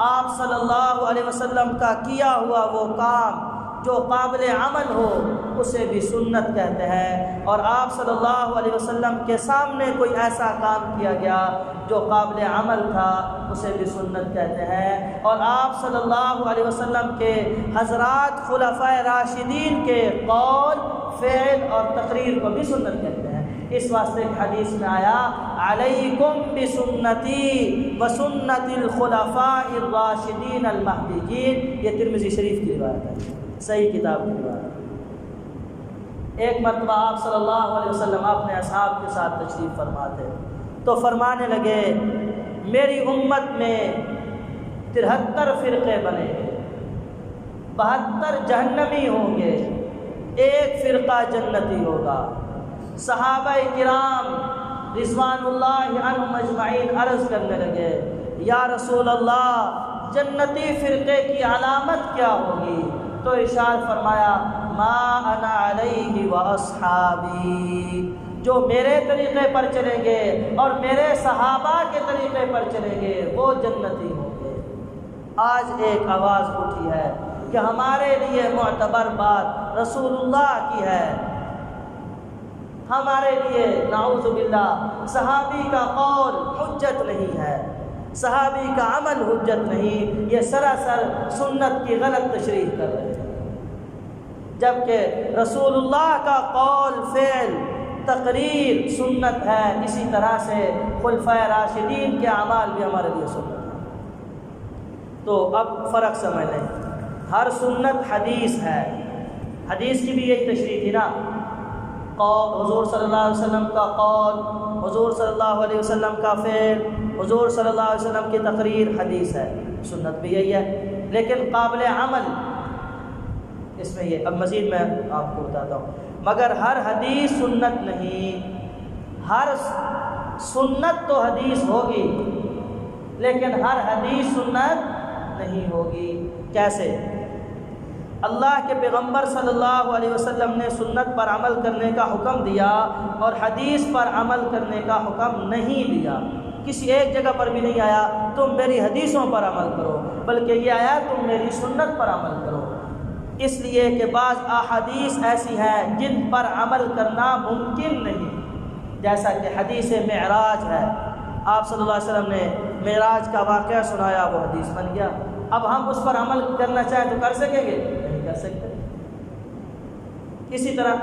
آپ صلی اللہ علیہ وسلم کا کیا ہوا وہ کام جو قابل عمل ہو اسے بھی سنت کہتے ہیں، اور آپ صلی اللہ علیہ وسلم کے سامنے کوئی ایسا کام کیا گیا جو قابل عمل تھا اسے بھی سنت کہتے ہیں، اور آپ صلی اللہ علیہ وسلم کے حضرات خلفائے راشدین کے قول، فعل اور تقریر کو بھی سنت کہتے ہیں۔ اس واسطے حدیث میں آیا، علیکم بسنتی وسنت الخلفاء الراشدین المہدیین، یہ ترمذی شریف کی روایت ہے، صحیح کتاب کی روایت ہے۔ ایک مرتبہ آپ صلی اللہ علیہ وسلم اپنے اصحاب کے ساتھ تشریف فرما تھے، تو فرمانے لگے میری امت میں 73 فرقے بنے گے، 72 جہنمی ہوں گے، ایک فرقہ جنتی ہوگا۔ صحابہ کرام رضوان اللہ عنہم اجمعین عرض کرنے لگے یا رسول اللہ جنتی فرقے کی علامت کیا ہوگی؟ تو ارشاد فرمایا ما انا علیہ واصحابی، جو میرے طریقے پر چلیں گے اور میرے صحابہ کے طریقے پر چلیں گے وہ جنتی ہوں گے۔ آج ایک آواز اٹھی ہے کہ ہمارے لیے معتبر بات رسول اللہ کی ہے، ہمارے لیے نعوذ باللہ صحابی کا قول حجت نہیں ہے، صحابی کا عمل حجت نہیں، یہ سراسر سنت کی غلط تشریح کر رہے ہیں، جبکہ رسول اللہ کا قول فعل تقریر سنت ہے، اسی طرح سے خلفائے راشدین کے اعمال بھی ہمارے لیے سنت ہے۔ تو اب فرق سمجھ لیں، ہر سنت حدیث ہے، حدیث کی بھی یہی تشریح تھی نا، قول حضور صلی اللہ علیہ وسلم کا قول، حضور صلی اللہ علیہ وسلم کا فعل، حضور صلی اللہ علیہ وسلم کی تقریر حدیث ہے، سنت بھی یہی ہے، لیکن قابل عمل اس میں یہ، اب مزید میں آپ کو بتاتا ہوں، مگر ہر حدیث سنت نہیں، ہر سنت تو حدیث ہوگی لیکن ہر حدیث سنت نہیں ہوگی۔ کیسے؟ اللہ کے پیغمبر صلی اللہ علیہ وسلم نے سنت پر عمل کرنے کا حکم دیا اور حدیث پر عمل کرنے کا حکم نہیں دیا، کسی ایک جگہ پر بھی نہیں آیا تم میری حدیثوں پر عمل کرو، بلکہ یہ آیا تم میری سنت پر عمل کرو، اس لیے کہ بعض احادیث ایسی ہیں جن پر عمل کرنا ممکن نہیں، جیسا کہ حدیث معراج ہے، آپ صلی اللہ علیہ وسلم نے معراج کا واقعہ سنایا، وہ حدیث بن گیا، اب ہم اس پر عمل کرنا چاہیں تو کر سکیں گے؟ نہیں کر سکتے۔ اسی طرح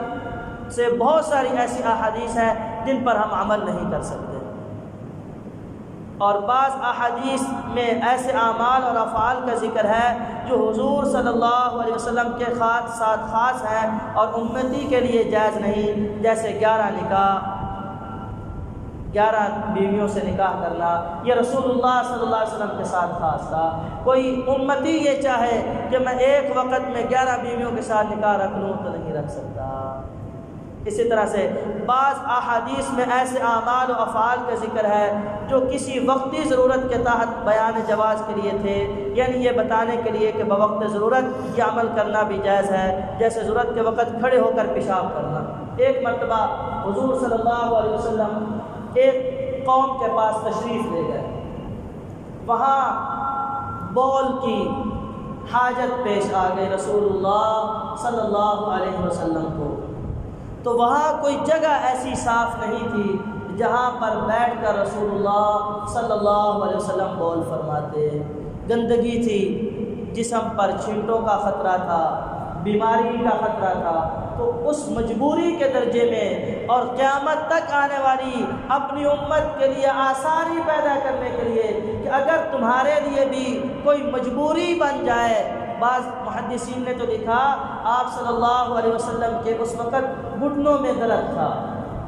سے بہت ساری ایسی احادیث ہیں جن پر ہم عمل نہیں کر سکتے، اور بعض احادیث میں ایسے اعمال اور افعال کا ذکر ہے جو حضور صلی اللہ علیہ وسلم کے ساتھ خاص ہیں اور امتی کے لیے جائز نہیں، جیسے 11 نکاح، 11 بیویوں سے نکاح کرنا، یہ رسول اللہ صلی اللہ علیہ وسلم کے ساتھ خاص تھا، کوئی امتی یہ چاہے کہ میں ایک وقت میں 11 بیویوں کے ساتھ نکاح رکھ لوں تو نہیں رکھ سکتا۔ اسی طرح سے بعض احادیث میں ایسے اعمال و افعال کا ذکر ہے جو کسی وقتی ضرورت کے تحت بیان جواز کے لیے تھے، یعنی یہ بتانے کے لیے کہ بوقت ضرورت یہ عمل کرنا بھی جائز ہے، جیسے ضرورت کے وقت کھڑے ہو کر پیشاب کرنا۔ ایک مرتبہ حضور صلی اللہ علیہ وسلم ایک قوم کے پاس تشریف لے گئے، وہاں بول کی حاجت پیش آ گئی رسول اللہ صلی اللہ علیہ وسلم کو، تو وہاں کوئی جگہ ایسی صاف نہیں تھی جہاں پر بیٹھ کر رسول اللہ صلی اللہ علیہ وسلم بول فرماتے، گندگی تھی، جسم پر چھینٹوں کا خطرہ تھا، بیماری کا خطرہ تھا، تو اس مجبوری کے درجے میں اور قیامت تک آنے والی اپنی امت کے لیے آسانی پیدا کرنے کے لیے کہ اگر تمہارے لیے بھی کوئی مجبوری بن جائے، بعض محدثین نے تو لکھا آپ صلی اللہ علیہ وسلم کے اس وقت گھٹنوں میں درد تھا،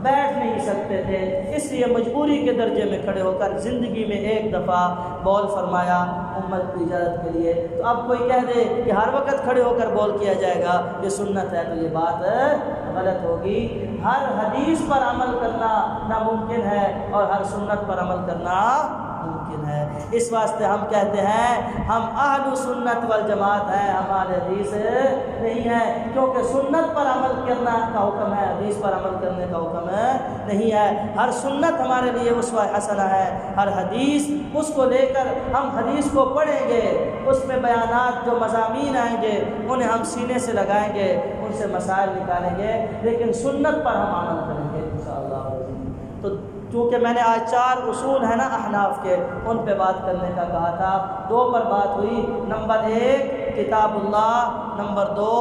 بیٹھ نہیں سکتے تھے، اس لیے مجبوری کے درجے میں کھڑے ہو کر زندگی میں ایک دفعہ بول فرمایا امت کی اجازت کے لیے۔ تو اب کوئی کہہ دے کہ ہر وقت کھڑے ہو کر بول کیا جائے گا یہ سنت ہے، تو یہ بات غلط ہوگی۔ ہر حدیث پر عمل کرنا ناممکن ہے اور ہر سنت پر عمل کرنا ممکن ہے، اس واسطے ہم کہتے ہیں ہم اہل سنت والجماعت ہیں، ہمارے حدیث نہیں ہے، کیونکہ سنت پر عمل کرنا کا حکم ہے، حدیث پر عمل کرنے کا حکم نہیں ہے۔ ہر سنت ہمارے لیے اسوہ حسنہ ہے، ہر حدیث اس کو لے کر ہم حدیث کو پڑھیں گے، اس میں بیانات جو مضامین آئیں گے انہیں ہم سینے سے لگائیں گے، ان سے مسائل نکالیں گے، لیکن سنت پر ہم عمل کریں گے انشاءاللہ۔ تو چونکہ میں نے آج 4 اصول ہیں نا احناف کے، ان پہ بات کرنے کا کہا تھا، 2 پر بات ہوئی، نمبر 1 کتاب اللہ، نمبر 2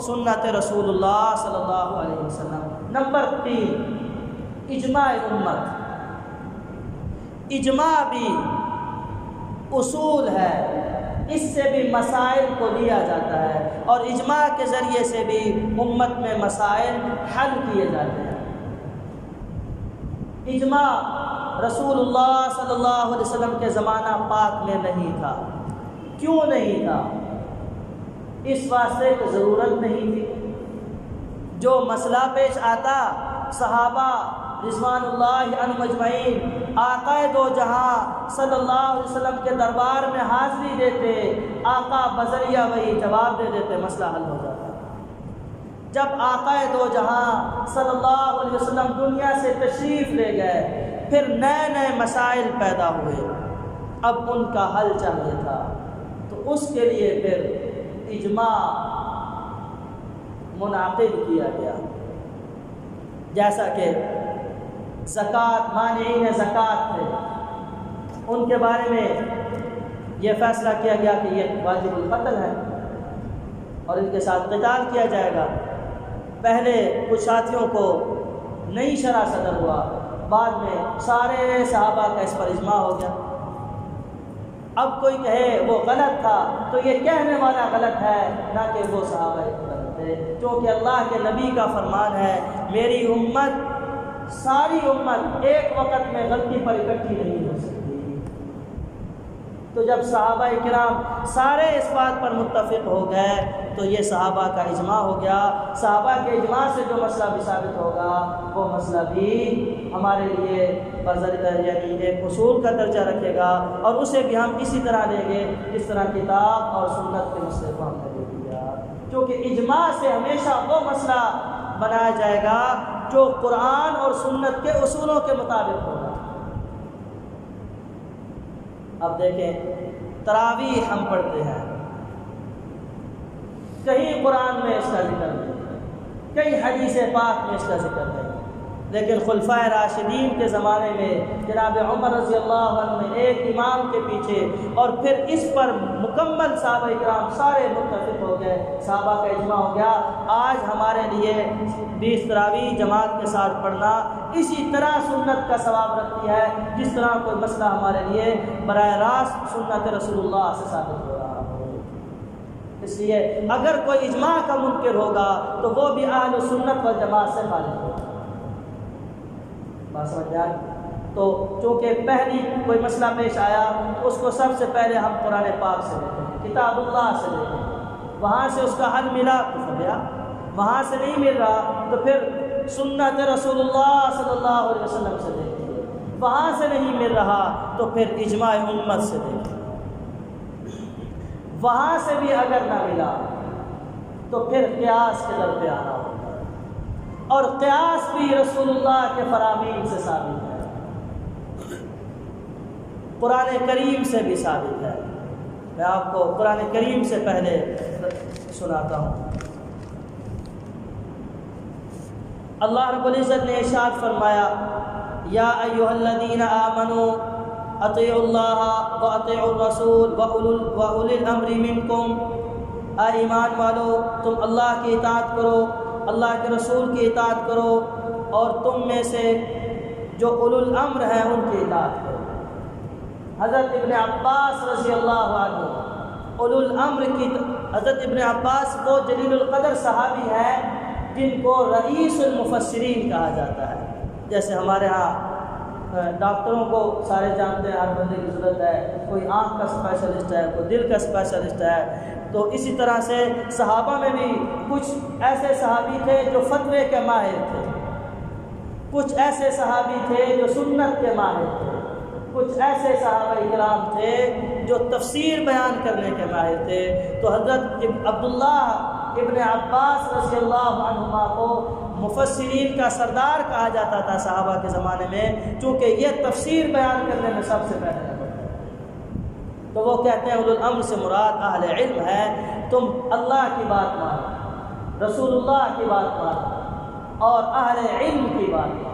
سنت رسول اللہ صلی اللہ علیہ وسلم، نمبر 3 اجماع امت۔ اجماع بھی اصول ہے، اس سے بھی مسائل کو لیا جاتا ہے اور اجماع کے ذریعے سے بھی امت میں مسائل حل کیے جاتے ہیں۔ اجماع رسول اللہ صلی اللہ علیہ وسلم کے زمانہ پاک میں نہیں تھا۔ کیوں نہیں تھا؟ اس واسطے کہ ضرورت نہیں تھی۔ جو مسئلہ پیش آتا صحابہ رضوان اللہ عنہم اجمعین آقا دو جہاں صلی اللہ علیہ وسلم کے دربار میں حاضری دیتے، آقا بذریعہ وہی جواب دے دیتے، مسئلہ حل ہو جاتا۔ جب آقا دو جہاں صلی اللہ علیہ وسلم دنیا سے تشریف لے گئے، پھر نئے نئے مسائل پیدا ہوئے، اب ان کا حل چاہیے تھا، تو اس کے لیے پھر اجماع منعقد کیا گیا۔ جیسا کہ زکوٰۃ، مانعین زکوٰۃ تھے، ان کے بارے میں یہ فیصلہ کیا گیا کہ یہ واجب القتل ہے اور ان کے ساتھ قتال کیا جائے گا۔ پہلے کچھ ساتھیوں کو نئی شرح صدر ہوا، بعد میں سارے صحابہ کا اس پر اجماع ہو گیا۔ اب کوئی کہے وہ غلط تھا تو یہ کہنے والا غلط ہے، نہ کہ وہ صحابہ غلط تھے، کیونکہ اللہ کے نبی کا فرمان ہے میری امت، ساری امت ایک وقت میں غلطی پر اکٹھی نہیں ہو سکتی۔ تو جب صحابہ کرام سارے اس بات پر متفق ہو گئے تو یہ صحابہ کا اجماع ہو گیا۔ صحابہ کے اجماع سے جو مسئلہ بھی ثابت ہوگا وہ مسئلہ بھی ہمارے لیے یعنی ایک اصول کا درجہ رکھے گا، اور اسے بھی ہم اسی طرح لیں گے جس طرح کتاب اور سنت کے مسئلے کو ہم نے لے لیا، کیونکہ اجماع سے ہمیشہ وہ مسئلہ بنایا جائے گا جو قرآن اور سنت کے اصولوں کے مطابق ہوگا۔ اب دیکھیں تراویح ہم پڑھتے ہیں، کہیں قرآن میں اس کا ذکر نہیں، کئی حدیث پاک میں اس کا ذکر نہیں، لیکن خلفائے راشدین کے زمانے میں جناب عمر رضی اللہ عنہ نے ایک امام کے پیچھے، اور پھر اس پر مکمل صحابہ کرام سارے متفق ہو گئے، صحابہ کا اجماع ہو گیا۔ آج ہمارے لیے 20 تراویح جماعت کے ساتھ پڑھنا اسی طرح سنت کا ثواب رکھتی ہے جس طرح کوئی مسئلہ ہمارے لیے براہ راست سنت رسول اللہ سے ثابت ہو رہا ہو۔ اس لیے اگر کوئی اجماع کا منکر ہوگا تو وہ بھی اہل سنت والجماعت سے خارج ہوگا۔ بات سمجھ آئی؟ تو چونکہ پہلی کوئی مسئلہ پیش آیا تو اس کو سب سے پہلے ہم قرآن پاک سے لیتے ہیں، کتاب اللہ سے لیتے ہیں، وہاں سے اس کا حل ملا تو فریا، وہاں سے نہیں مل رہا تو پھر سنت رسول اللہ صلی اللہ علیہ وسلم سے دیکھیں، وہاں سے نہیں مل رہا تو پھر اجماع امت سے دیکھیں، وہاں سے بھی اگر نہ ملا تو پھر قیاس کے در پہ آنا ہوگا، اور قیاس بھی رسول اللہ کے فرامین سے ثابت ہے، قرآن کریم سے بھی ثابت ہے۔ میں آپ کو قرآن کریم سے پہلے سناتا ہوں۔ اللہ رب العزت نے ارشاد فرمایا یا ایھا الذین آمنوا اطیعوا اللہ واطیعوا الرسول واولی الامر منکم، اے ایمان والو تم اللہ کی اطاعت کرو، اللہ کے رسول کی اطاعت کرو، اور تم میں سے جو اولو الامر ہیں ان کی اطاعت کرو۔ حضرت ابن عباس رضی اللہ عنہ اولو الامر کی، حضرت ابن عباس وہ جلیل القدر صحابی ہیں جن کو رئیس المفسرین کہا جاتا ہے۔ جیسے ہمارے ہاں ڈاکٹروں کو سارے جانتے ہیں، ہر بندے کی ضرورت ہے، کوئی آنکھ کا اسپیشلسٹ ہے، کوئی دل کا اسپیشلسٹ ہے، تو اسی طرح سے صحابہ میں بھی کچھ ایسے صحابی تھے جو فتوے کے ماہر تھے، کچھ ایسے صحابی تھے جو سنت کے ماہر تھے، کچھ ایسے صحابہ کرام تھے جو تفسیر بیان کرنے کے ماہر تھے۔ تو حضرت عبداللہ ابن عباس رضی اللہ عنہما کو مفسرین کا سردار کہا جاتا تھا صحابہ کے زمانے میں، چونکہ یہ تفسیر بیان کرنے میں سب سے پہلے نمبر ہے۔ تو وہ کہتے ہیں اولو الامر سے مراد اہل علم ہے، تم اللہ کی بات مانو، رسول اللہ کی بات مانو، اور اہل علم کی بات مانو۔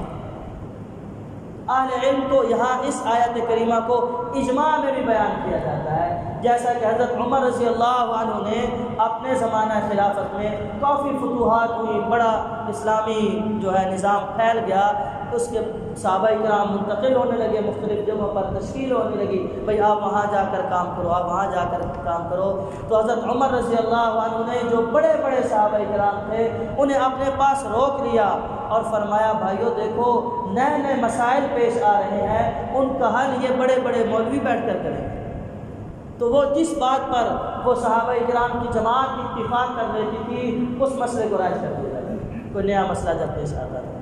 اہل علم کو یہاں اس آیت کریمہ کو اجماع میں بھی بیان کیا جاتا ہے، جیسا کہ حضرت عمر رضی اللہ عنہ نے اپنے زمانہ خلافت میں کافی فتوحات ہوئی، بڑا اسلامی جو ہے نظام پھیل گیا، اس کے صحابہ کرام منتقل ہونے لگے، مختلف جگہوں پر تشکیل ہونے لگی، بھئی آپ وہاں جا کر کام کرو، آپ وہاں جا کر کام کرو۔ تو حضرت عمر رضی اللہ عنہ نے جو بڑے بڑے صحابہ کرام تھے انہیں اپنے پاس روک لیا اور فرمایا بھائیو دیکھو نئے نئے مسائل پیش آ رہے ہیں، ان کا حل یہ بڑے بڑے مولوی بیٹھ کر کریں گے۔ تو وہ جس بات پر وہ صحابہ کرام کی جماعت اتفاق کر لیتی تھی اس مسئلے کو رائج کر دیا جاتا ہے۔ کوئی نیا مسئلہ جب پیش آتا ہے،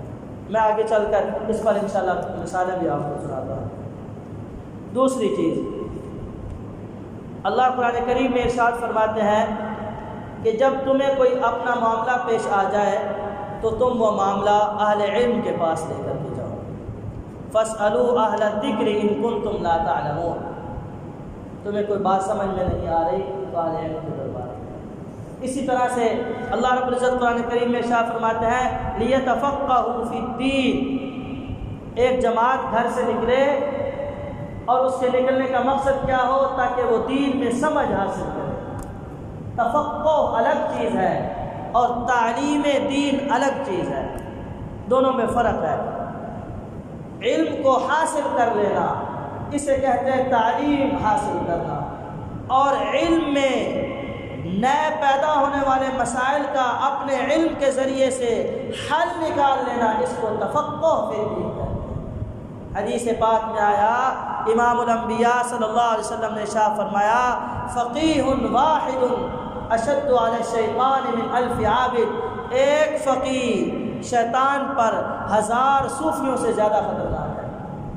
میں آگے چل کر اس پر انشاءاللہ مثالیں بھی آپ کو سناتا ہوں۔ دوسری چیز، اللہ قرآن کریم میں ارشاد فرماتے ہیں کہ جب تمہیں کوئی اپنا معاملہ پیش آ جائے تو تم وہ معاملہ اہل علم کے پاس لے کر کے جاؤ۔ فاسألوا اہل الذکر ان کنتم لا تعلمون۔ تمہیں کوئی بات سمجھ میں نہیں آ رہی تو اہل علم کے دربار۔ اسی طرح سے اللہ رب العزت قرآن کریم میں ارشاد فرماتے ہیں لیتفقہوا فی الدین، ایک جماعت گھر سے نکلے اور اس کے نکلنے کا مقصد کیا ہو؟ تاکہ وہ دین میں سمجھ حاصل کرے۔ تفقہ الگ چیز ہے اور تعلیم دین الگ چیز ہے، دونوں میں فرق ہے۔ علم کو حاصل کر لینا اسے کہتے ہیں تعلیم حاصل کرنا، اور علم میں نئے پیدا ہونے والے مسائل کا اپنے علم کے ذریعے سے حل نکال لینا اس کو تفقہ فی الدین کہتے ہیں۔ حدیث پاک میں آیا، امام الانبیاء صلی اللہ علیہ وسلم نے ارشاد فرمایا فقیہ واحد اشد علی الشیطان من الف عابد، ایک فقیہ شیطان پر 1000 صوفیوں سے زیادہ خطرناک ہے،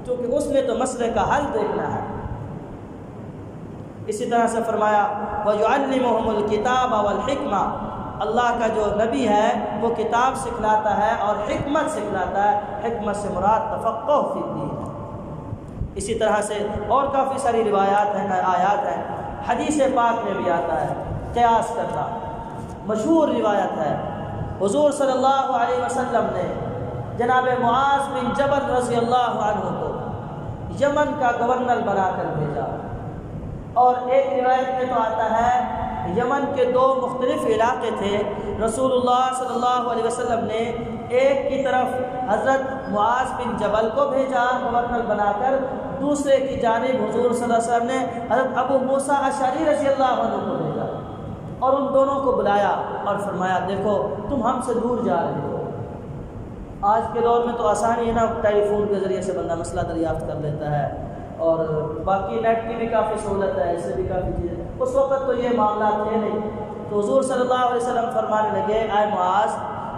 کیونکہ اس نے تو مسئلے کا حل دیکھنا ہے۔ اسی طرح سے فرمایا وَيُعَلِّمُهُمُ الْكِتَابَ وَالْحِكْمَةَ، اللہ کا جو نبی ہے وہ کتاب سکھلاتا ہے اور حکمت سکھلاتا ہے، حکمت سے مراد تفقہ فی الدین ہے۔ اسی طرح سے اور کافی ساری روایات ہیں، آیات ہیں، حدیث پاک میں بھی آتا ہے قیاس کرنا، مشہور روایت ہے۔ حضور صلی اللہ علیہ وسلم نے جناب معاذ بن جبل رضی اللہ عنہ کو یمن کا گورنر بنا کر بھیجا، اور ایک روایت میں تو آتا ہے یمن کے 2 مختلف علاقے تھے، رسول اللہ صلی اللہ علیہ وسلم نے ایک کی طرف حضرت معاذ بن جبل کو بھیجا گورنر بنا کر، دوسرے کی جانب حضور صلی اللہ علیہ وسلم نے حضرت ابو موسیٰ اشعری رضی اللہ عنہ کو بھیجا، اور ان دونوں کو بلایا اور فرمایا دیکھو تم ہم سے دور جا رہے ہو۔ آج کے دور میں تو آسانی ہے نا، ٹیلی فون کے ذریعے سے بندہ مسئلہ دریافت کر لیتا ہے، اور باقی نیٹ کی بھی کافی سہولت ہے، اس سے بھی کافی چیزیں، اس وقت تو یہ معاملات تھے نہیں۔ تو حضور صلی اللہ علیہ وسلم فرمانے لگے اے معاذ،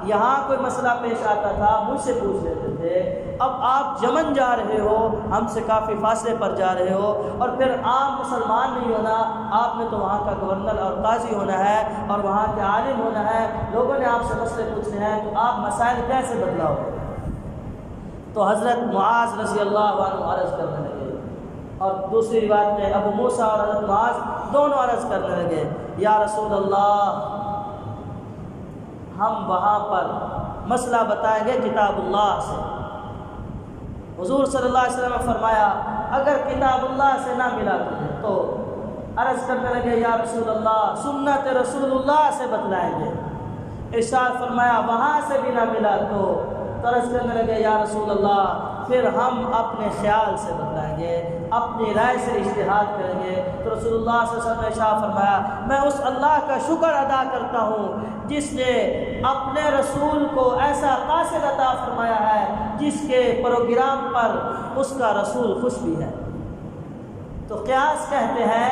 یہاں کوئی مسئلہ پیش آتا تھا مجھ سے پوچھ لیتے تھے، اب آپ یمن جا رہے ہو، ہم سے کافی فاصلے پر جا رہے ہو، اور پھر عام مسلمان نہیں ہونا، آپ نے تو وہاں کا گورنر اور قاضی ہونا ہے اور وہاں کے عالم ہونا ہے، لوگوں نے آپ سے مسئلے پوچھنے ہیں، تو آپ مسائل کیسے بدلاؤ گے؟ تو حضرت معاذ رضی اللہ عنہ عرض کرنے لگے، اور دوسری روایت میں ابو موسیٰ اور حضرت معاذ دونوں عرض کرنے لگے یا رسول اللہ، ہم وہاں پر مسئلہ بتائیں گے کتاب اللہ سے۔ حضور صلی اللہ علیہ وسلم نے فرمایا اگر کتاب اللہ سے نہ ملا تجھے تو عرض کرنے لگے یا رسول اللہ سنت رسول اللہ سے بتلائیں گے۔ ارشاد فرمایا وہاں سے بھی نہ ملا تو عرض کرنے لگے یا رسول اللہ پھر ہم اپنے خیال سے بتلائیں گے، اپنی رائے سے اجتہاد کریں گے۔ تو رسول اللہ صلی اللہ علیہ وسلم نے ارشاد فرمایا میں اس اللہ کا شکر ادا کرتا ہوں جس نے اپنے رسول کو ایسا قاصد عطا فرمایا ہے جس کے پروگرام پر اس کا رسول خوش بھی ہے۔ تو قیاس کہتے ہیں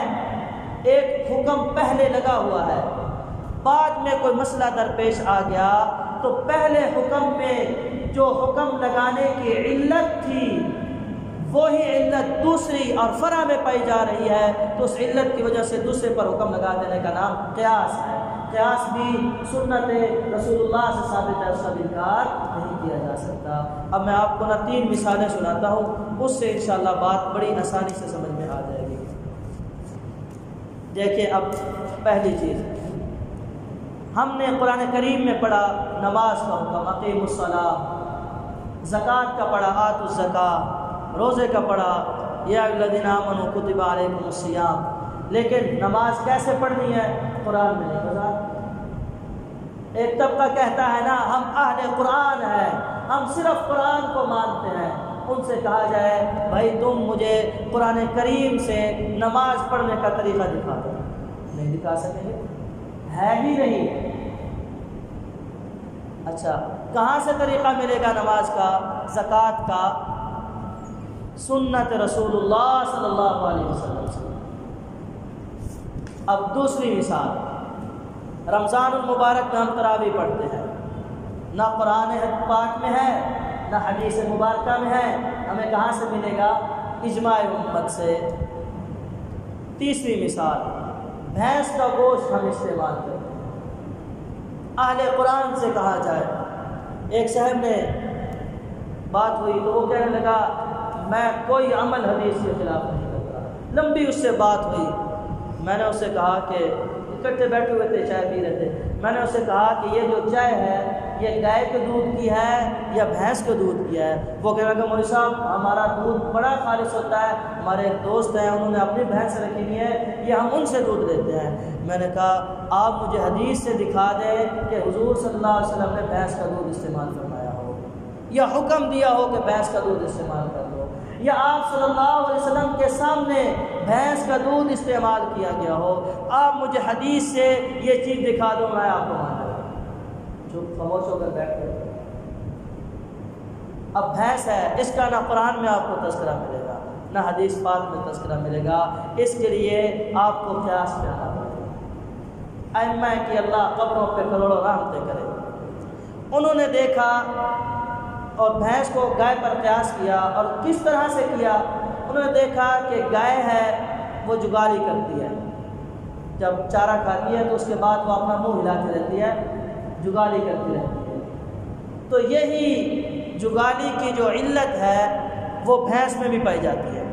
ایک حکم پہلے لگا ہوا ہے، بعد میں کوئی مسئلہ درپیش آ گیا تو پہلے حکم میں جو حکم لگانے کی علت تھی وہی علت دوسری اور فرع میں پائی جا رہی ہے، تو اس علت کی وجہ سے دوسرے پر حکم لگا دینے کا نام قیاس ہے۔ قیاس بھی سنت رسول اللہ سے ثابت ہے، اس کا انکار نہیں کیا جا سکتا۔ اب میں آپ کو 3 مثالیں سناتا ہوں، اس سے انشاءاللہ بات بڑی آسانی سے سمجھ میں آ جائے گی۔ دیکھیں اب پہلی چیز ہم نے قرآن کریم میں پڑھا نماز کا حکم اقیموا الصلاۃ، زکوٰۃ کا پڑھا آتوا الزکاۃ، روزے کا پڑھا یا ایھا الذین آمنوا کتب علیکم الصیام، لیکن نماز کیسے پڑھنی ہے قرآن میں نہیں بتا۔ ایک طبقہ کہتا ہے نا ہم اہل قرآن ہیں، ہم صرف قرآن کو مانتے ہیں، ان سے کہا جائے بھائی تم مجھے قرآن کریم سے نماز پڑھنے کا طریقہ دکھا دو، نہیں دکھا سکیں گے، ہے ہی نہیں۔ اچھا کہاں سے طریقہ ملے گا نماز کا، زکوٰۃ کا؟ سنت رسول اللہ صلی اللہ علیہ وسلم سے۔ اب دوسری مثال، رمضان المبارک میں ہم تراویح پڑھتے ہیں، نہ قرآن پاک میں ہے نہ حدیث مبارکہ میں ہے، ہمیں کہاں سے ملے گا؟ اجماع امت سے۔ تیسری مثال، بھینس کا گوشت ہم استعمال کرتے ہیں، اہل قرآن سے کہا جائے، ایک صاحب نے بات ہوئی تو وہ کہنے لگا میں کوئی عمل حدیث کے خلاف نہیں کرتا، لمبی اس سے بات ہوئی، میں نے اس سے کہا کہ اکٹھے بیٹھے ہوئے تھے، چائے پی رہے تھے، میں نے اسے کہا کہ یہ جو چائے ہے یہ گائے کے دودھ کی ہے یا بھینس کے دودھ کی ہے؟ وہ کہنے لگا مولوی صاحب ہمارا دودھ بڑا خالص ہوتا ہے، ہمارے ایک دوست ہیں انہوں نے اپنی بھینس رکھی ہوئی ہے، یہ ہم ان سے دودھ لیتے ہیں۔ میں نے کہا آپ مجھے حدیث سے دکھا دیں کہ حضور صلی اللہ علیہ وسلم نے بھینس کا دودھ استعمال فرمایا ہو یا حکم دیا ہو کہ بھینس کا دودھ استعمال کر لو، یا آپ صلی اللہ علیہ وسلم کے سامنے بھینس کا دودھ استعمال کیا گیا ہو، آپ مجھے حدیث سے یہ چیز دکھا دو، میں آپ کو مان لوں۔ چپ خاموش ہو کر بیٹھ گئے۔ اب بھینس ہے، اس کا نہ قرآن میں آپ کو تذکرہ ملے گا نہ حدیث پاک میں تذکرہ ملے گا، اس کے لیے آپ کو قیاس کرنا پڑے گا۔ ائمہ کی اللہ قبروں پہ کروڑوں رحمتیں کرے، انہوں نے دیکھا اور بھینس کو گائے پر قیاس کیا، اور کس طرح سے کیا؟ انہوں نے دیکھا کہ گائے ہے وہ جگالی کرتی ہے، جب چارہ کھاتی ہے تو اس کے بعد وہ اپنا منہ ہلاتی رہتی ہے، جگالی کرتی رہتی ہے، تو یہی جگالی کی جو علت ہے وہ بھینس میں بھی پائی جاتی ہے،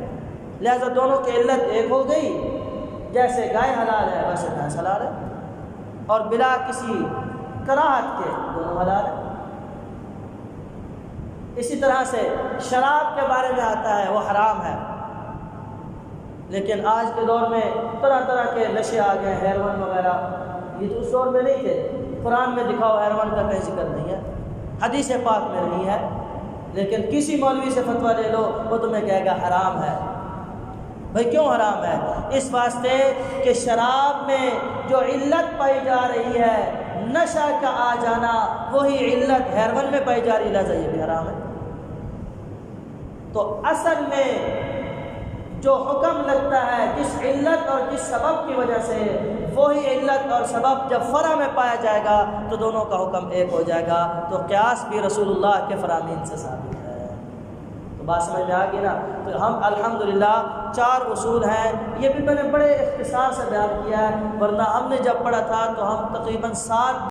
لہذا دونوں کی علت ایک ہو گئی، جیسے گائے حلال ہے ویسے بھینس حلال ہے، اور بلا کسی کراہت کے دونوں حلال ہے۔ اسی طرح سے شراب کے بارے میں آتا ہے وہ حرام ہے، لیکن آج کے دور میں طرح طرح کے نشے آ گئے، ہیروئن وغیرہ، یہ تو اس دور میں نہیں تھے۔ قرآن میں دکھاؤ ہیروئن کا کہیں ذکر نہیں ہے، حدیث پاک میں نہیں ہے، لیکن کسی مولوی سے فتویٰ لے لو وہ تمہیں کہے گا حرام ہے۔ بھئی کیوں حرام ہے؟ اس واسطے کہ شراب میں جو علت پائی جا رہی ہے، نشہ کا آ جانا، وہی علت ہیروئن میں پائی جا رہی ہے، لہذا یہ بھی حرام ہے۔ تو اصل میں جو حکم لگتا ہے جس علت اور جس سبب کی وجہ سے، وہی علت اور سبب جب فرع میں پایا جائے گا تو دونوں کا حکم ایک ہو جائے گا، تو قیاس بھی رسول اللہ کے فرامین سے ثابت ہے۔ تو بات سمجھ میں آ گئی نا؟ تو ہم الحمدللہ 4 اصول ہیں، یہ بھی میں نے بڑے اختصار سے بیان کیا ہے، ورنہ ہم نے جب پڑھا تھا تو ہم تقریباً 7